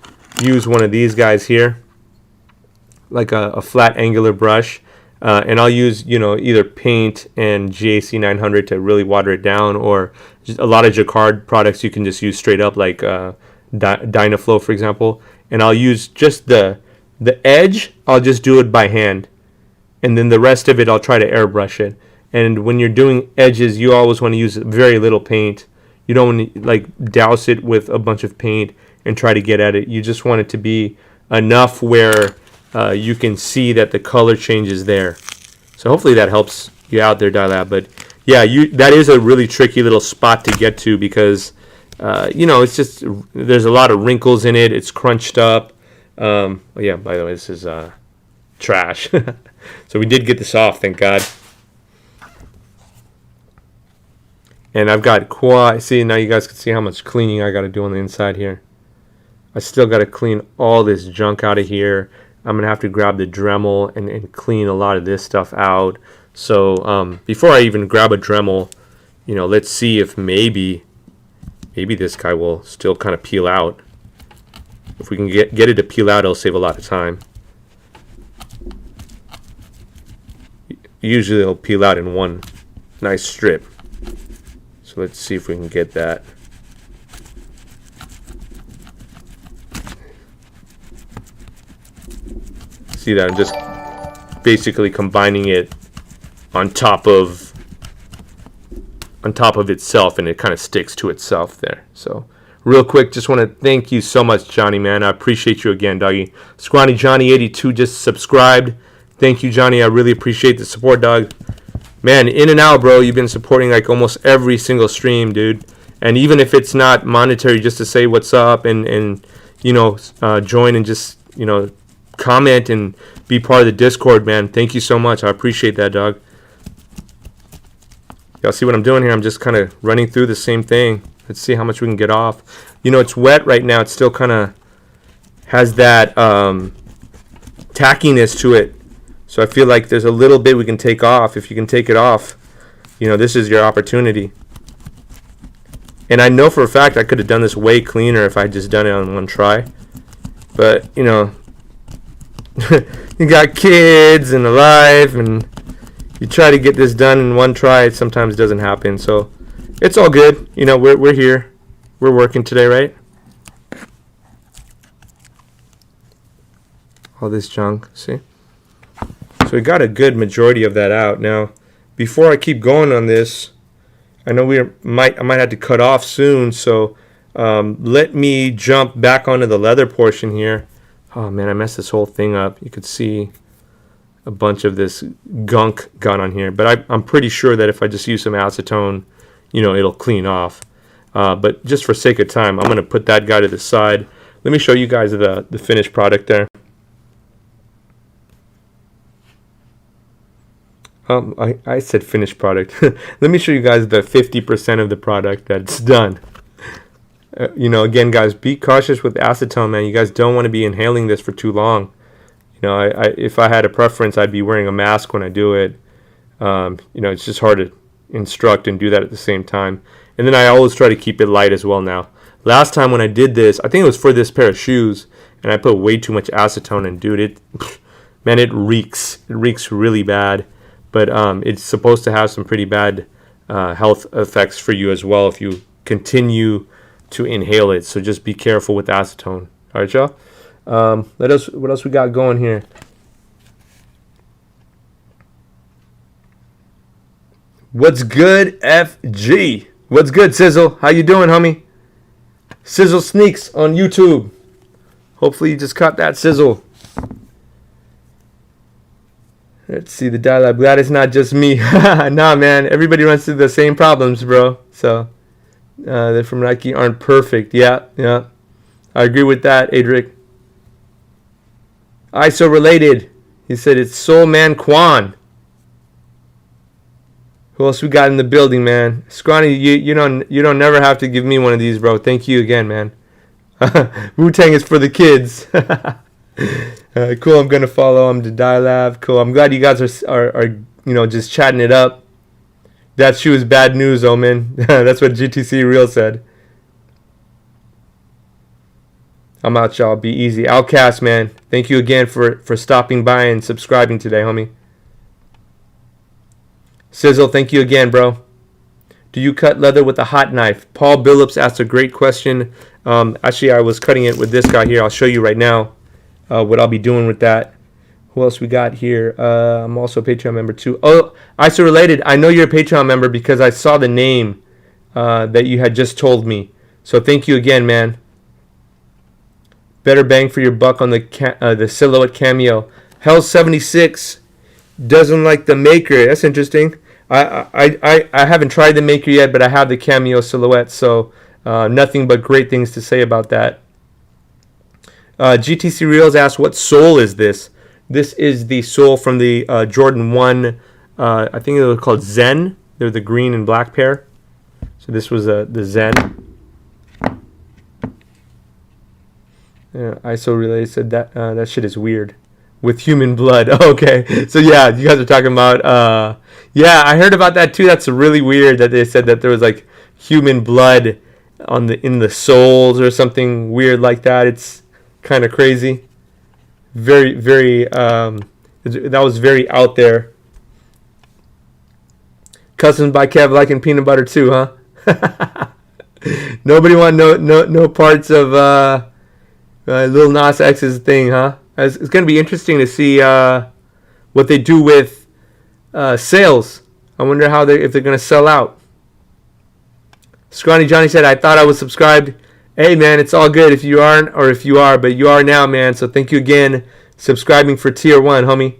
use one of these guys here, like a flat angular brush. And I'll use, either paint and GAC 900 to really water it down, or just a lot of Jacquard products you can just use straight up, like Dynaflow, for example. And I'll use just the edge, I'll just do it by hand. And then the rest of it, I'll try to airbrush it. And when you're doing edges, you always want to use very little paint. You don't want to like douse it with a bunch of paint and try to get at it. You just want it to be enough where you can see that the color change is there. So hopefully that helps you out there, Dye Lab. But yeah, that is a really tricky little spot to get to because, it's just, there's a lot of wrinkles in it. It's crunched up. Yeah, by the way, this is trash. So we did get this off, thank God. And I've got see, now you guys can see how much cleaning I got to do on the inside here. I still got to clean all this junk out of here. I'm going to have to grab the Dremel and clean a lot of this stuff out. So before I even grab a Dremel, let's see if maybe this guy will still kind of peel out. If we can get it to peel out, it'll save a lot of time. Usually it'll peel out in one nice strip. So let's see if we can get that. See that? I'm just basically combining it on top of itself, and it kind of sticks to itself there. So real quick, just want to thank you so much, Johnny, man. I appreciate you again, doggy. Scrawny Johnny 82 just subscribed. Thank you, Johnny. I really appreciate the support, dog. Man, in and out, bro. You've been supporting like almost every single stream, dude. And even if it's not monetary, just to say what's up and join and just comment and be part of the Discord, man. Thank you so much. I appreciate that, dog. Y'all see what I'm doing here? I'm just kind of running through the same thing. Let's see how much we can get off. It's wet right now. It still kind of has that tackiness to it. So I feel like there's a little bit we can take off. If you can take it off, this is your opportunity. And I know for a fact I could have done this way cleaner if I had just done it on one try. But, you got kids and a life, and you try to get this done in one try, it sometimes doesn't happen. So it's all good. We're here. We're working today, right? All this junk, see? So we got a good majority of that out. Now, before I keep going on this, I know I might have to cut off soon. So let me jump back onto the leather portion here. Oh man, I messed this whole thing up. You could see a bunch of this gunk got on here, but I'm pretty sure that if I just use some acetone, it'll clean off. But just for sake of time, I'm going to put that guy to the side. Let me show you guys the finished product there. I said finished product. Let me show you guys the 50% of the product that's done. Again, guys, be cautious with acetone, man. You guys don't want to be inhaling this for too long. If I had a preference, I'd be wearing a mask when I do it. It's just hard to instruct and do that at the same time. And then I always try to keep it light as well now. Last time when I did this, I think it was for this pair of shoes, and I put way too much acetone, and dude, it reeks. It reeks really bad. But it's supposed to have some pretty bad health effects for you as well if you continue to inhale it. So just be careful with acetone. All right, y'all? What else we got going here? What's good, FG? What's good, Sizzle? How you doing, homie? Sizzle Sneaks on YouTube. Hopefully you just caught that sizzle. Let's see the dial-up. Glad it's not just me. Nah, man. Everybody runs through the same problems, bro. So, they're from Nike aren't perfect. Yeah, yeah. I agree with that, Adric. ISO related. He said it's Soul Man Quan. Who else we got in the building, man? Scrawny, you don't never have to give me one of these, bro. Thank you again, man. Wu-Tang is for the kids. Cool. I'm gonna follow him to Dialab. Cool. I'm glad you guys are just chatting it up. That shoe is bad news, Omen. That's what GTC Real said. I'm out, y'all. Be easy. Outcast, man. Thank you again for stopping by and subscribing today, homie. Sizzle, thank you again, bro. Do you cut leather with a hot knife? Paul Billups asked a great question. Actually, I was cutting it with this guy here. I'll show you right now what I'll be doing with that. Who else we got here? I'm also a Patreon member too. Oh, ISO related. I know you're a Patreon member because I saw the name that you had just told me. So thank you again, man. Better bang for your buck on the silhouette cameo. Hell 76 doesn't like the maker. That's interesting. I haven't tried the maker yet, but I have the cameo silhouette, so nothing but great things to say about that. GTC Reels asked, what sole is this? This is the sole from the Jordan 1, I think it was called Zen. They're the green and black pair. So this was the Zen. ISO Relay said that shit is weird. With human blood. Okay. So yeah, you guys are talking about yeah, I heard about that too. That's really weird that they said that there was like human blood in the soles or something weird like that. It's kind of crazy. Very, very that was very out there. Customs by Kev liking peanut butter too, huh? Nobody want no parts of Lil Nas X's thing, huh? It's going to be interesting to see what they do with sales. I wonder if they're going to sell out. Scrawny Johnny said, I thought I was subscribed. Hey, man, it's all good if you aren't or if you are, but you are now, man. So thank you again subscribing for Tier 1, homie.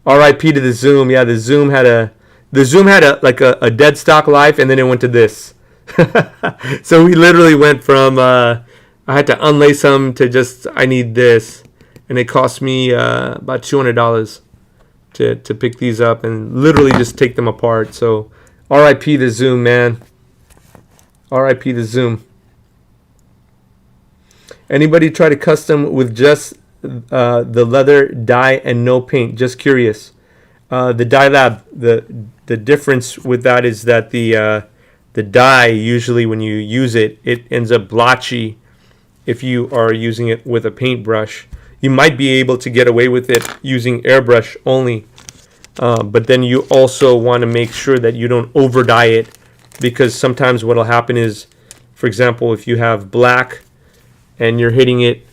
RIP to the Zoom. Yeah, the Zoom had a dead stock life, and then it went to this. So we literally went from I had to unlace them to just I need this. And it cost me about $200 to pick these up and literally just take them apart. So RIP the Zoom, man. RIP the Zoom. Anybody try to custom with just the leather dye and no paint? Just curious. The Dye Lab, the difference with that is that the dye, usually when you use it, it ends up blotchy if you are using it with a paintbrush. You might be able to get away with it using airbrush only, but then you also want to make sure that you don't over dye it, because sometimes what will happen is, for example, if you have black and you're hitting it,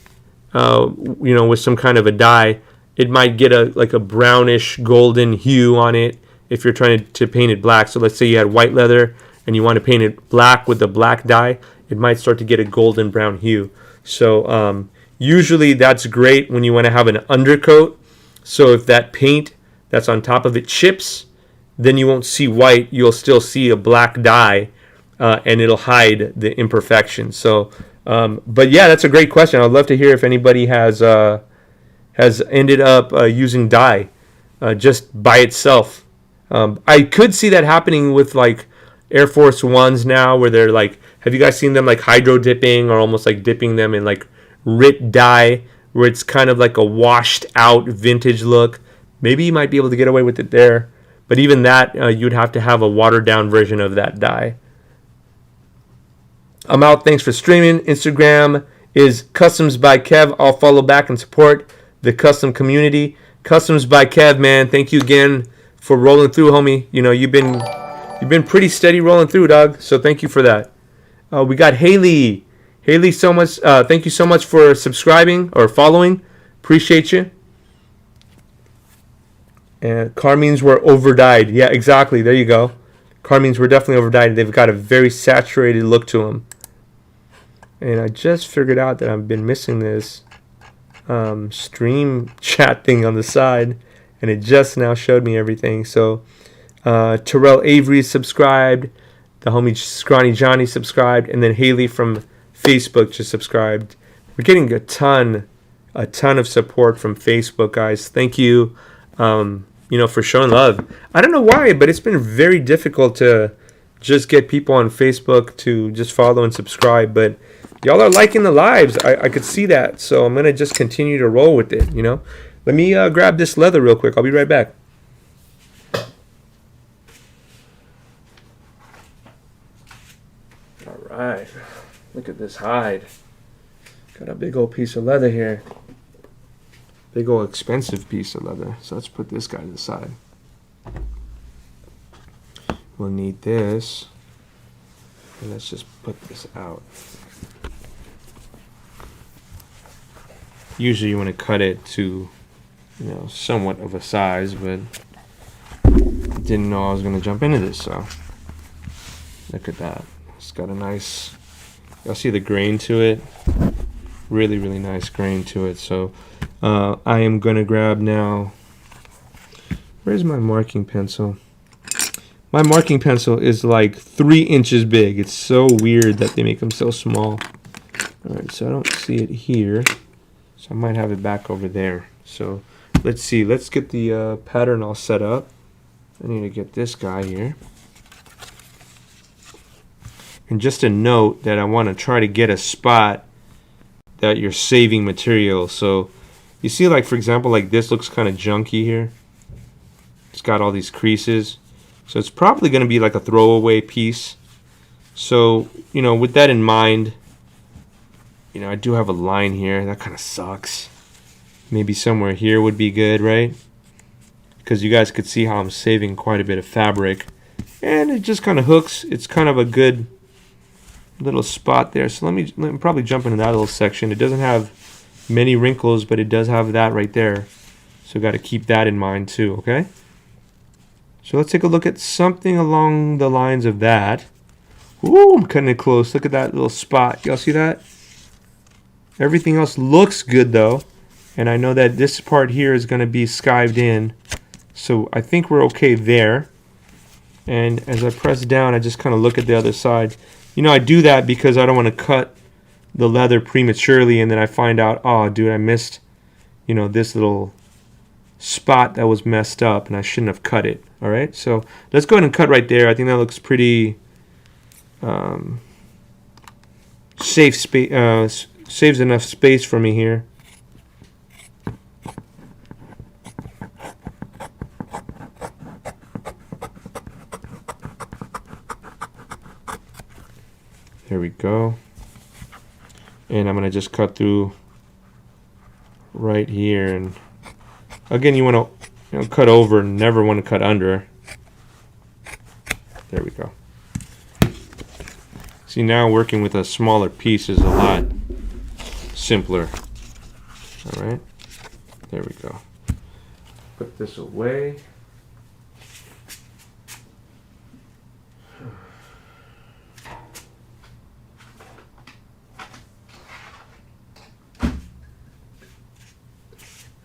with some kind of a dye, it might get a brownish golden hue on it if you're trying to paint it black. So let's say you had white leather and you want to paint it black with the black dye, it might start to get a golden brown hue. So usually that's great when you want to have an undercoat. So if that paint that's on top of it chips, then you won't see white. You'll still see a black dye, and it'll hide the imperfections. So, but yeah, that's a great question. I'd love to hear if anybody has ended up using dye just by itself. I could see that happening with like Air Force Ones now, where they're like, have you guys seen them like hydro dipping or almost like dipping them in like RIT dye, where it's kind of like a washed out vintage look? Maybe you might be able to get away with it there, but even that you'd have to have a watered down version of that dye. I'm out. Thanks for streaming. Instagram is Customs by Kev. I'll follow back and support the custom community. Customs by Kev, man. Thank you again for rolling through, homie. You know, you've been pretty steady rolling through, dog. So thank you for that. We got Haley. Haley, so much. Thank you so much for subscribing or following. Appreciate you. And Carmines were overdyed. Yeah, exactly. There you go. Carmines were definitely overdyed. They've got a very saturated look to them. And I just figured out that I've been missing this. stream chat thing on the side, and it just now showed me everything. So Terrell Avery subscribed, the homie Scrawny Johnny subscribed, and then Haley from Facebook just subscribed. We're getting a ton of support from Facebook, guys. Thank you, for showing love. I don't know why, but it's been very difficult to just get people on Facebook to just follow and subscribe, but y'all are liking the lives. I could see that, so I'm gonna just continue to roll with it. Let me grab this leather real quick. I'll be right back. All right, look at this hide. Got a big old piece of leather here. Big old expensive piece of leather. So let's put this guy to the side. We'll need this. And let's just put this out. Usually you want to cut it to, somewhat of a size, but didn't know I was going to jump into this, so look at that. It's got a nice, y'all see the grain to it? Really, really nice grain to it. So I am going to grab now, where's my marking pencil? My marking pencil is like 3 inches big. It's so weird that they make them so small. All right, so I don't see it here. So I might have it back over there. So let's see. Let's get the pattern all set up. I need to get this guy here. And just a note that I want to try to get a spot that you're saving material. So you see, like, for example, like this looks kind of junky here. It's got all these creases. So it's probably going to be like a throwaway piece. So, with that in mind, I do have a line here. That kind of sucks. Maybe somewhere here would be good, right? Because you guys could see how I'm saving quite a bit of fabric. And it just kind of hooks. It's kind of a good little spot there. So let me probably jump into that little section. It doesn't have many wrinkles, but it does have that right there. So got to keep that in mind too, okay? So let's take a look at something along the lines of that. Ooh, I'm cutting it close. Look at that little spot. Y'all see that? Everything else looks good though. And I know that this part here is going to be skived in. So I think we're okay there. And as I press down, I just kind of look at the other side. I do that because I don't want to cut the leather prematurely and then I find out, oh, dude, I missed, this little spot that was messed up and I shouldn't have cut it. All right, so let's go ahead and cut right there. I think that looks pretty safe space. Saves enough space for me here. There we go. And I'm going to just cut through right here. And again, you want to cut over and never want to cut under. There we go. See, now working with a smaller piece is a lot simpler. All right. There we go. Put this away.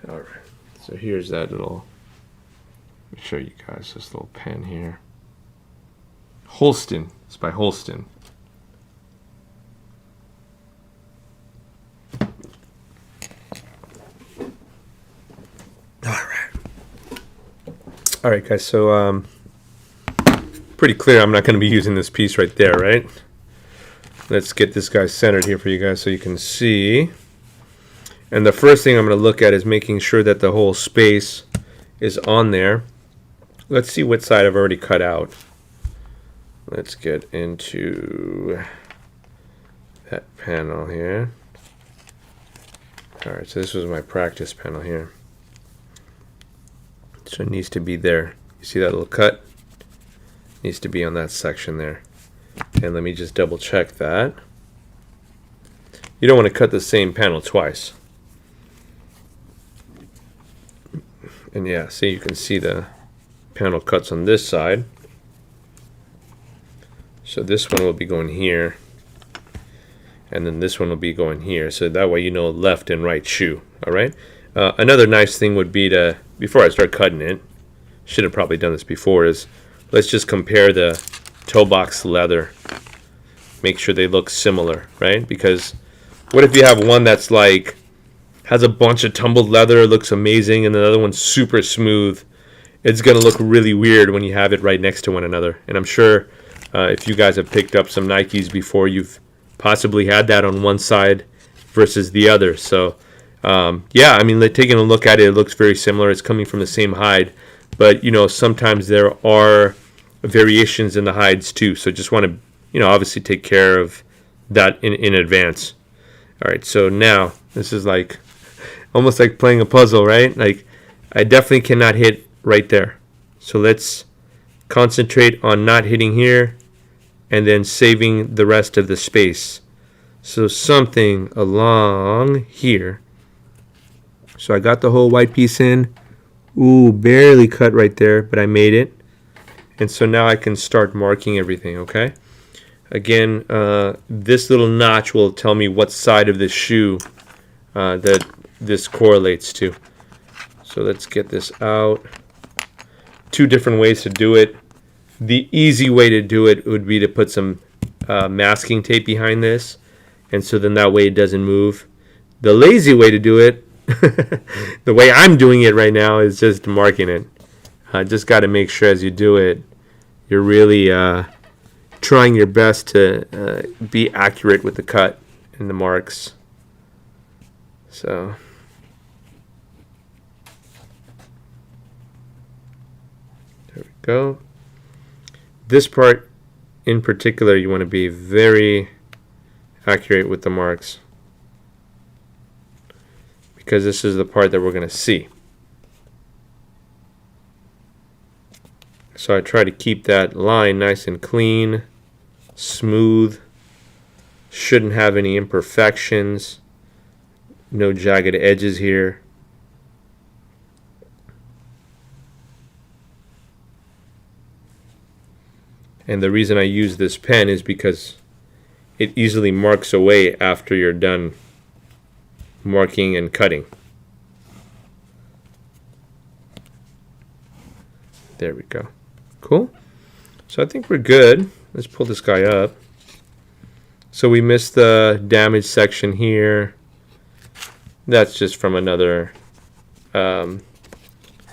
All right, so here's that little, let me show you guys this little pen here. Holston, it's by Holston. All right, guys, so pretty clear I'm not going to be using this piece right there, right? Let's get this guy centered here for you guys so you can see. And the first thing I'm going to look at is making sure that the whole space is on there. Let's see what side I've already cut out. Let's get into that panel here. All right, so this was my practice panel here. So it needs to be there. You see that little cut? It needs to be on that section there. And let me just double check that. You don't want to cut the same panel twice. And yeah, see, you can see the panel cuts on this side. So this one will be going here. and then this one will be going here. So that way you know left and right shoe. All right. Another nice thing would be to, before I start cutting it, should have probably done this before, is let's just compare the toe box leather. Make sure they look similar, right? Because what if you have one that's like has a bunch of tumbled leather, looks amazing, and another one's super smooth? It's gonna look really weird when you have it right next to one another. And I'm sure if you guys have picked up some Nikes before, you've possibly had that on one side versus the other. So yeah, I mean, like, taking a look at it, it looks very similar. It's coming from the same hide, but you know, sometimes there are variations in the hides too. So just want to, you know, obviously take care of that in advance. All right, so now this is like almost like playing a puzzle, right? Like, I definitely cannot hit right there. So let's concentrate on not hitting here and then saving the rest of the space. So something along here. So I got the whole white piece in. Ooh, barely cut right there, but I made it. And so now I can start marking everything, okay? Again, this little notch will tell me what side of the shoe that this correlates to. So let's get this out. Two different ways to do it. The easy way to do it would be to put some masking tape behind this, and so then that way it doesn't move. The lazy way to do it, the way I'm doing it right now, is just marking it. Just got to make sure as you do it, you're really trying your best to be accurate with the cut and the marks. So there we go. This part in particular, you want to be very accurate with the marks, because this is the part that we're going to see. So I try to keep that line nice and clean, smooth, shouldn't have any imperfections, no jagged edges here. And the reason I use this pen is because it easily marks away after you're done marking and cutting. There we go. Cool. So I think we're good. Let's pull this guy up. So we missed the damage section here. That's just from another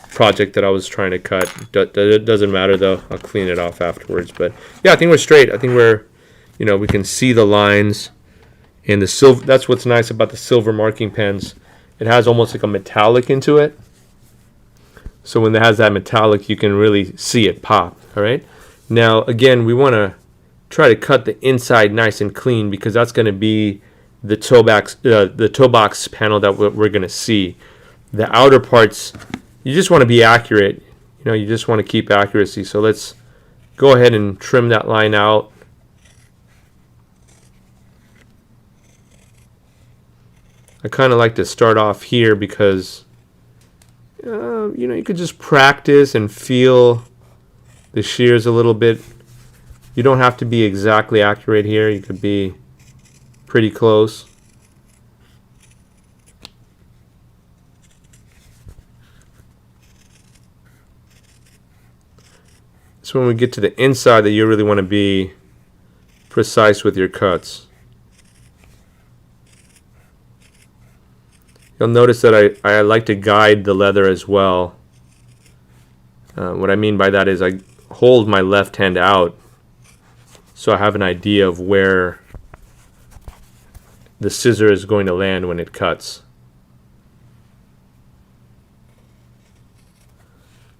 project that I was trying to cut. It doesn't matter though. I'll clean it off afterwards. But yeah, I think we're straight. I think we're, you know, we can see the lines in the silver. That's what's nice about the silver marking pens. It has almost like a metallic into it. So when it has that metallic, you can really see it pop. All right. Now again, we want to try to cut the inside nice and clean, because that's going to be the toe box panel that we're going to see. The outer parts, you just want to be accurate. You know, you just want to keep accuracy. So let's go ahead and trim that line out. I kind of like to start off here because, you know, you could just practice and feel the shears a little bit. You don't have to be exactly accurate here. You could be pretty close. So when we get to the inside, that you really want to be precise with your cuts. You'll notice that I like to guide the leather as well. What I mean by that is I hold my left hand out so I have an idea of where the scissor is going to land when it cuts.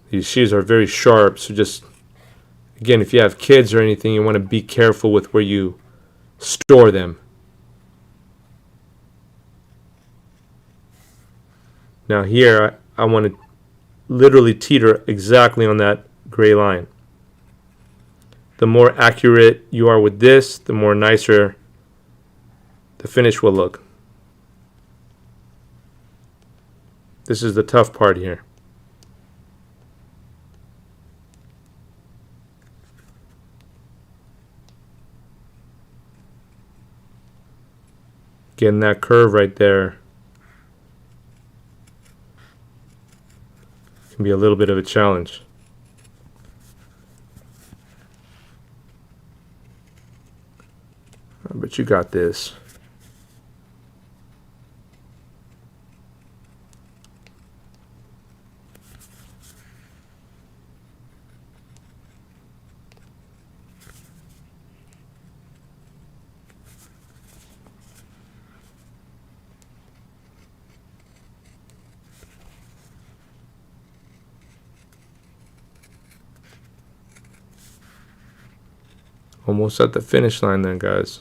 These shears are very sharp, so just, again, if you have kids or anything, you want to be careful with where you store them. Now here, I want to literally teeter exactly on that gray line. The more accurate you are with this, the more nicer the finish will look. This is the tough part here. getting that curve right there can be a little bit of a challenge. But you got this. Almost at the finish line then, guys.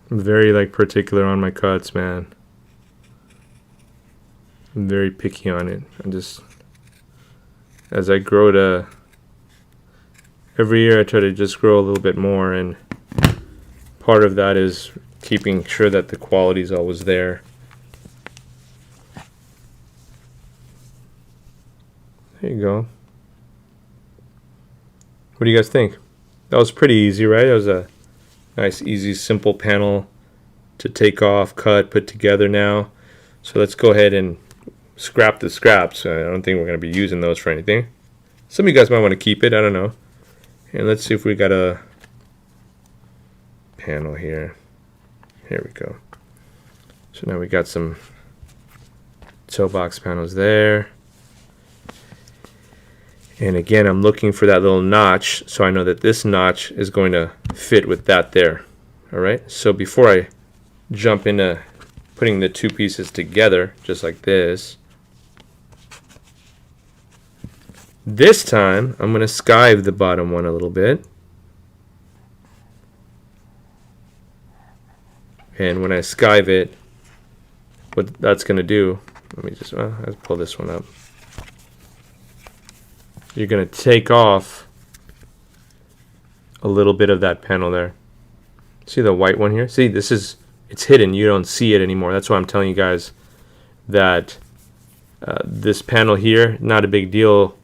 I'm very like particular on my cuts, man. I'm very picky on it. I just, as I grow to, every year I try to just grow a little bit more, and part of that is keeping sure that the quality is always there. There you go. What do you guys think? That was pretty easy, right? It was a nice, easy, simple panel to take off, cut, put together now. So let's go ahead and scrap the scraps. I don't think we're going to be using those for anything. Some of you guys might want to keep it. I don't know. And let's see if we got a panel here. Here we go. So now we got some toe box panels there. And again, I'm looking for that little notch, so I know that this notch is going to fit with that there. All right, so before I jump into putting the two pieces together, just like this time, I'm going to skive the bottom one a little bit. And when I skive it, what that's going to do, let me just let's pull this one up. You're going to take off a little bit of that panel there. See the white one here? See, this is, it's hidden. You don't see it anymore. That's why I'm telling you guys that this panel here, not a big deal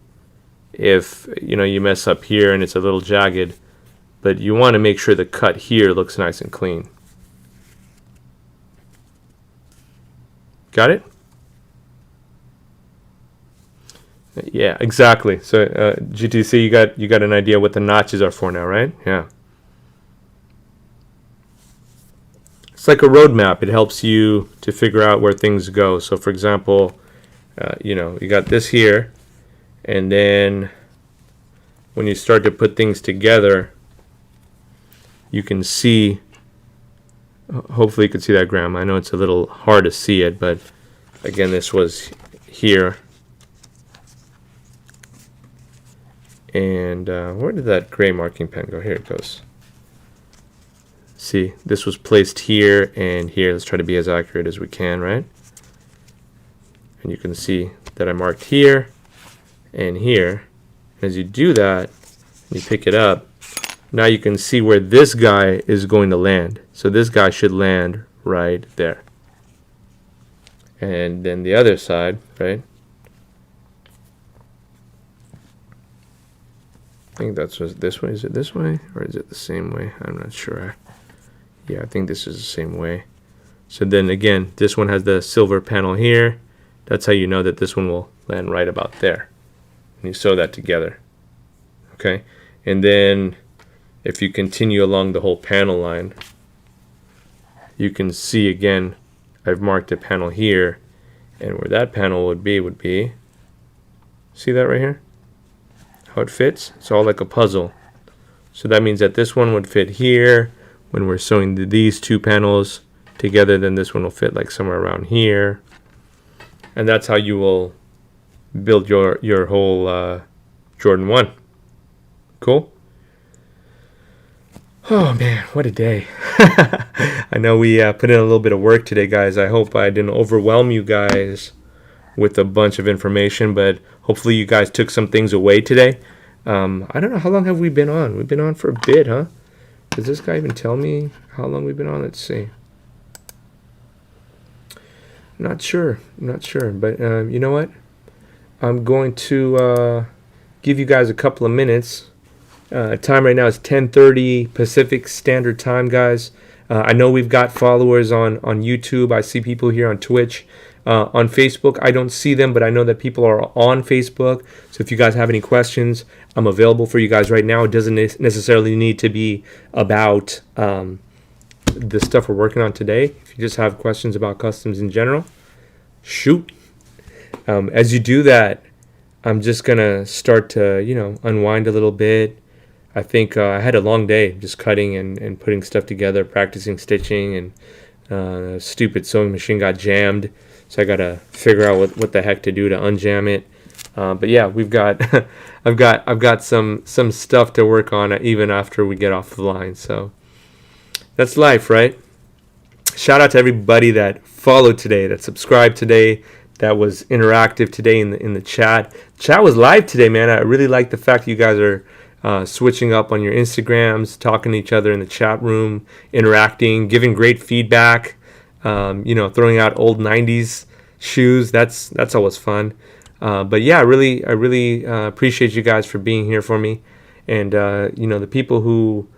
if you mess up here and it's a little jagged, but you want to make sure the cut here looks nice and clean. Got it? Yeah, exactly. So GTC, you got an idea what the notches are for now, right? Yeah. It's like a roadmap. It helps you to figure out where things go. So for example, you got this here, and then when you start to put things together, you can see, hopefully you can see that, Graham. I know it's a little hard to see it, but again, this was here. And where did that gray marking pen go? Here it goes. See, this was placed here and here. Let's try to be as accurate as we can, right? And you can see that I marked here and here. As you do that, you pick it up, now you can see where this guy is going to land. So this guy should land right there. And then the other side, right? I think that's this way. Is it this way or is it the same way? I'm not sure. Yeah, I think this is the same way. So then again, this one has the silver panel here. That's how you know that this one will land right about there. And you sew that together. Okay, and then if you continue along the whole panel line, you can see again, I've marked a panel here, and where that panel would be, see that right here? How it fits? It's all like a puzzle. So that means that this one would fit here. When we're sewing these two panels together, then this one will fit like somewhere around here. And that's how you will build your whole Jordan 1. Cool? Oh man, what a day. I know we put in a little bit of work today, guys. I hope I didn't overwhelm you guys with a bunch of information, but hopefully you guys took some things away today. I don't know, how long have we been on? We've been on for a bit, huh? Does this guy even tell me how long we've been on? Let's see. Not sure, but you know what? I'm going to give you guys a couple of minutes. Time right now is 10:30 Pacific Standard Time, guys. I know we've got followers on YouTube. I see people here on Twitch. On Facebook, I don't see them, but I know that people are on Facebook. So if you guys have any questions, I'm available for you guys right now. It doesn't necessarily need to be about the stuff we're working on today. If you just have questions about customs in general, shoot. As you do that, I'm just going to start to, unwind a little bit. I think I had a long day just cutting and putting stuff together, practicing stitching, and stupid sewing machine got jammed. So I got to figure out what the heck to do to unjam it. But yeah, we've got I've got some stuff to work on even after we get off the line. So that's life, right? Shout out to everybody that followed today, that subscribed today, that was interactive today in the chat. Chat was live today, man. I really like the fact that you guys are switching up on your Instagrams, talking to each other in the chat room, interacting, giving great feedback. Throwing out old '90s shoes. That's always fun. But yeah, I really appreciate you guys for being here for me. And the people who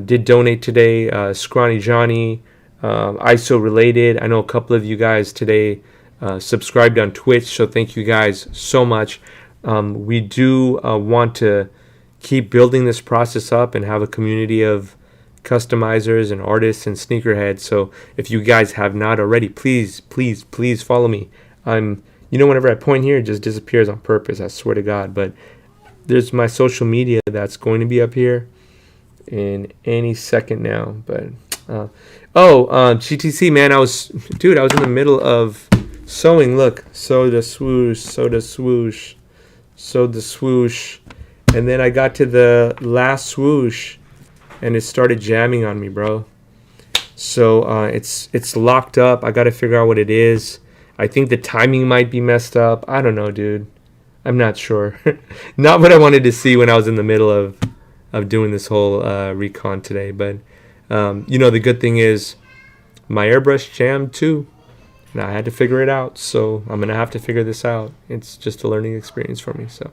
did donate today, Scrawny Johnny, ISO related. I know a couple of you guys today subscribed on Twitch, so thank you guys so much. We do want to keep building this process up and have a community of customizers and artists and sneakerheads. So if you guys have not already, please follow me. Whenever I point here, it just disappears on purpose, I swear to God. But there's my social media that's going to be up here in any second now. But GTC, man, I was in the middle of sewing. Look, sew the swoosh, and then I got to the last swoosh and it started jamming on me, bro. So it's locked up. I got to figure out what it is. I think the timing might be messed up. I don't know, dude. I'm not sure. Not what I wanted to see when I was in the middle of doing this whole recon today. But the good thing is my airbrush jammed too, and I had to figure it out. So I'm gonna have to figure this out. It's just a learning experience for me. So.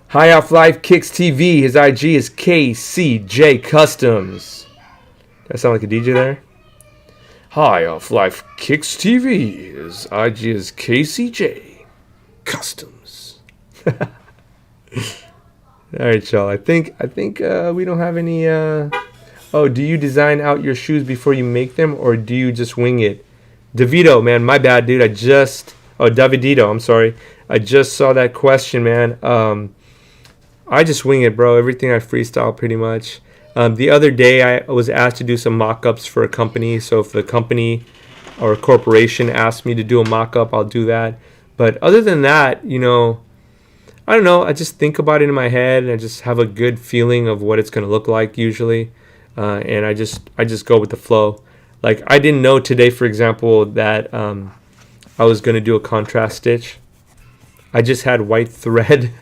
High Off Life Kicks TV. His IG is KCJ Customs. Did I sound like a DJ there? High Off Life Kicks TV. His IG is KCJ Customs. All right, y'all. I think we don't have any. Do you design out your shoes before you make them, or do you just wing it? DeVito, man, my bad, dude. Davidito, I'm sorry. I just saw that question, man. I just wing it, bro. Everything I freestyle pretty much. The other day I was asked to do some mock-ups for a company. So if the company or a corporation asks me to do a mock-up, I'll do that. But other than that, I don't know. I just think about it in my head and I just have a good feeling of what it's going to look like usually. And I just go with the flow. Like I didn't know today, for example, that I was going to do a contrast stitch. I just had white thread.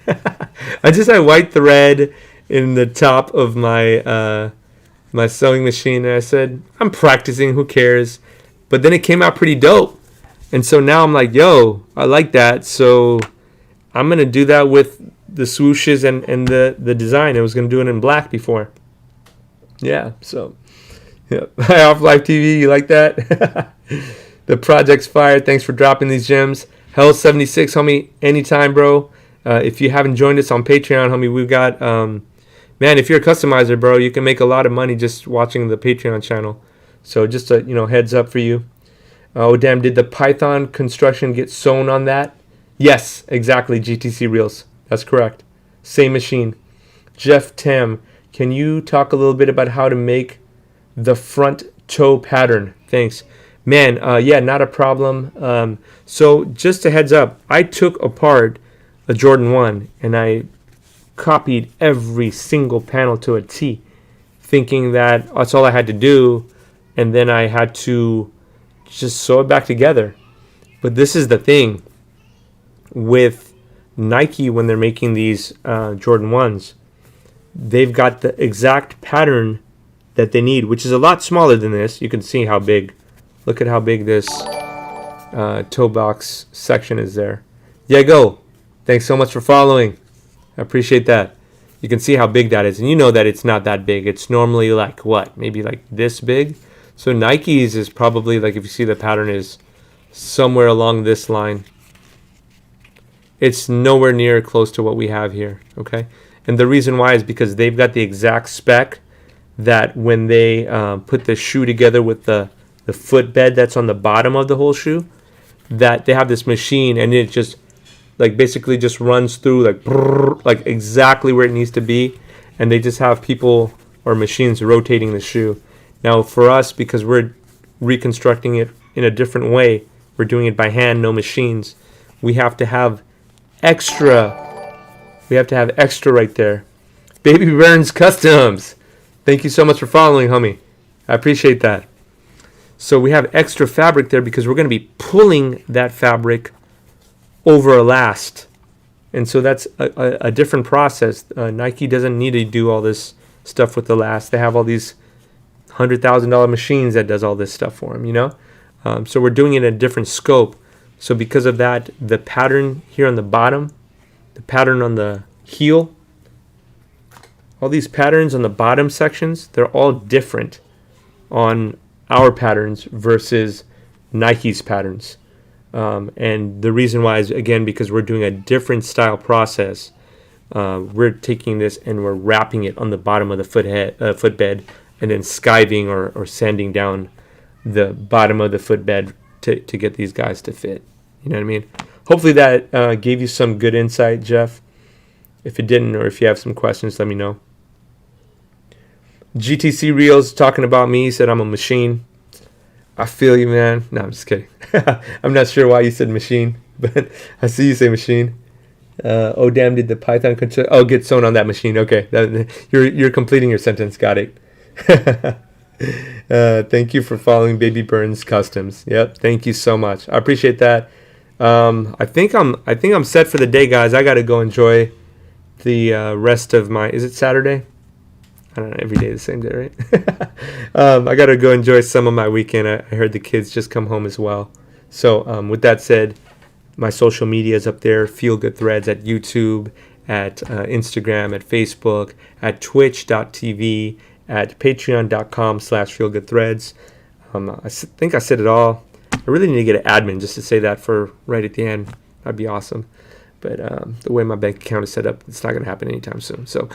I just had white thread in the top of my my sewing machine, and I said, I'm practicing, who cares? But then it came out pretty dope. And so now I'm like, yo, I like that. So I'm going to do that with the swooshes and the design. I was going to do it in black before. Yeah, so. Yeah. Hi, Off Life TV, you like that? The project's fired. Thanks for dropping these gems. Hell76, homie, anytime, bro. If you haven't joined us on Patreon, homie, we've got, man, if you're a customizer, bro, you can make a lot of money just watching the Patreon channel. So just a, heads up for you. Oh, damn, did the Python construction get sewn on that? Yes, exactly, GTC Reels. That's correct. Same machine. Jeff Tam, can you talk a little bit about how to make the front toe pattern? Thanks. Man, yeah, not a problem. So just a heads up, I took apart a Jordan 1 and I copied every single panel to a T, thinking that that's all I had to do, and then I had to just sew it back together. But this is the thing with Nike when they're making these Jordan 1s. They've got the exact pattern that they need, which is a lot smaller than this. You can see how big. Look at how big this toe box section is there. Diego, thanks so much for following. I appreciate that. You can see how big that is, and you know that it's not that big. It's normally like what? Maybe like this big. So Nike's is probably like, if you see the pattern is somewhere along this line. It's nowhere near close to what we have here, okay? And the reason why is because they've got the exact spec that when they put the shoe together with the footbed that's on the bottom of the whole shoe, that they have this machine and it just like basically just runs through like exactly where it needs to be, and they just have people or machines rotating the shoe. Now for us, because we're reconstructing it in a different way, we're doing it by hand, no machines. We have to have extra. We have to have extra right there. Baby Burns Customs. Thank you so much for following, homie. I appreciate that. So we have extra fabric there because we're going to be pulling that fabric over a last. And so that's a different process. Nike doesn't need to do all this stuff with the last. They have all these $100,000 machines that does all this stuff for them, you know? So we're doing it in a different scope. So because of that, the pattern here on the bottom, the pattern on the heel, all these patterns on the bottom sections, they're all different on our patterns versus Nike's patterns. And the reason why is, again, because we're doing a different style process. We're taking this and we're wrapping it on the bottom of the footbed and then skiving or sanding down the bottom of the footbed to get these guys to fit. You know what I mean? Hopefully that gave you some good insight, Jeff. If it didn't, or if you have some questions, let me know. GTC Reels talking about me, said I'm a machine. I feel you, man. No, I'm just kidding. I'm not sure why you said machine, but I see you say machine. Oh, damn, did the Python get sewn on that machine? Okay, you're completing your sentence. Got it. Thank you for following Baby Burns Customs. Yep, thank you so much. I appreciate that. I think I'm set for the day, guys. I got to go enjoy the rest of my. Is it Saturday? I don't know. Every day the same day, right? I got to go enjoy some of my weekend. I heard the kids just come home as well. So with that said, my social media is up there. Feel Good Threads at YouTube, at Instagram, at Facebook, at Twitch.tv, at Patreon.com/feelgoodthreads. I think I said it all. I really need to get an admin just to say that for right at the end. That'd be awesome. But the way my bank account is set up, it's not going to happen anytime soon. So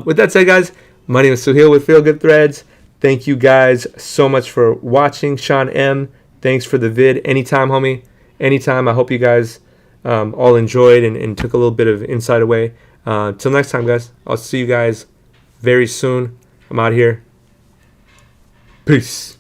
with that said, guys, my name is Suhail with Feel Good Threads. Thank you guys so much for watching. Sean M., thanks for the vid. Anytime, homie. Anytime. I hope you guys all enjoyed and took a little bit of insight away. Till next time, guys. I'll see you guys very soon. I'm out here. Peace.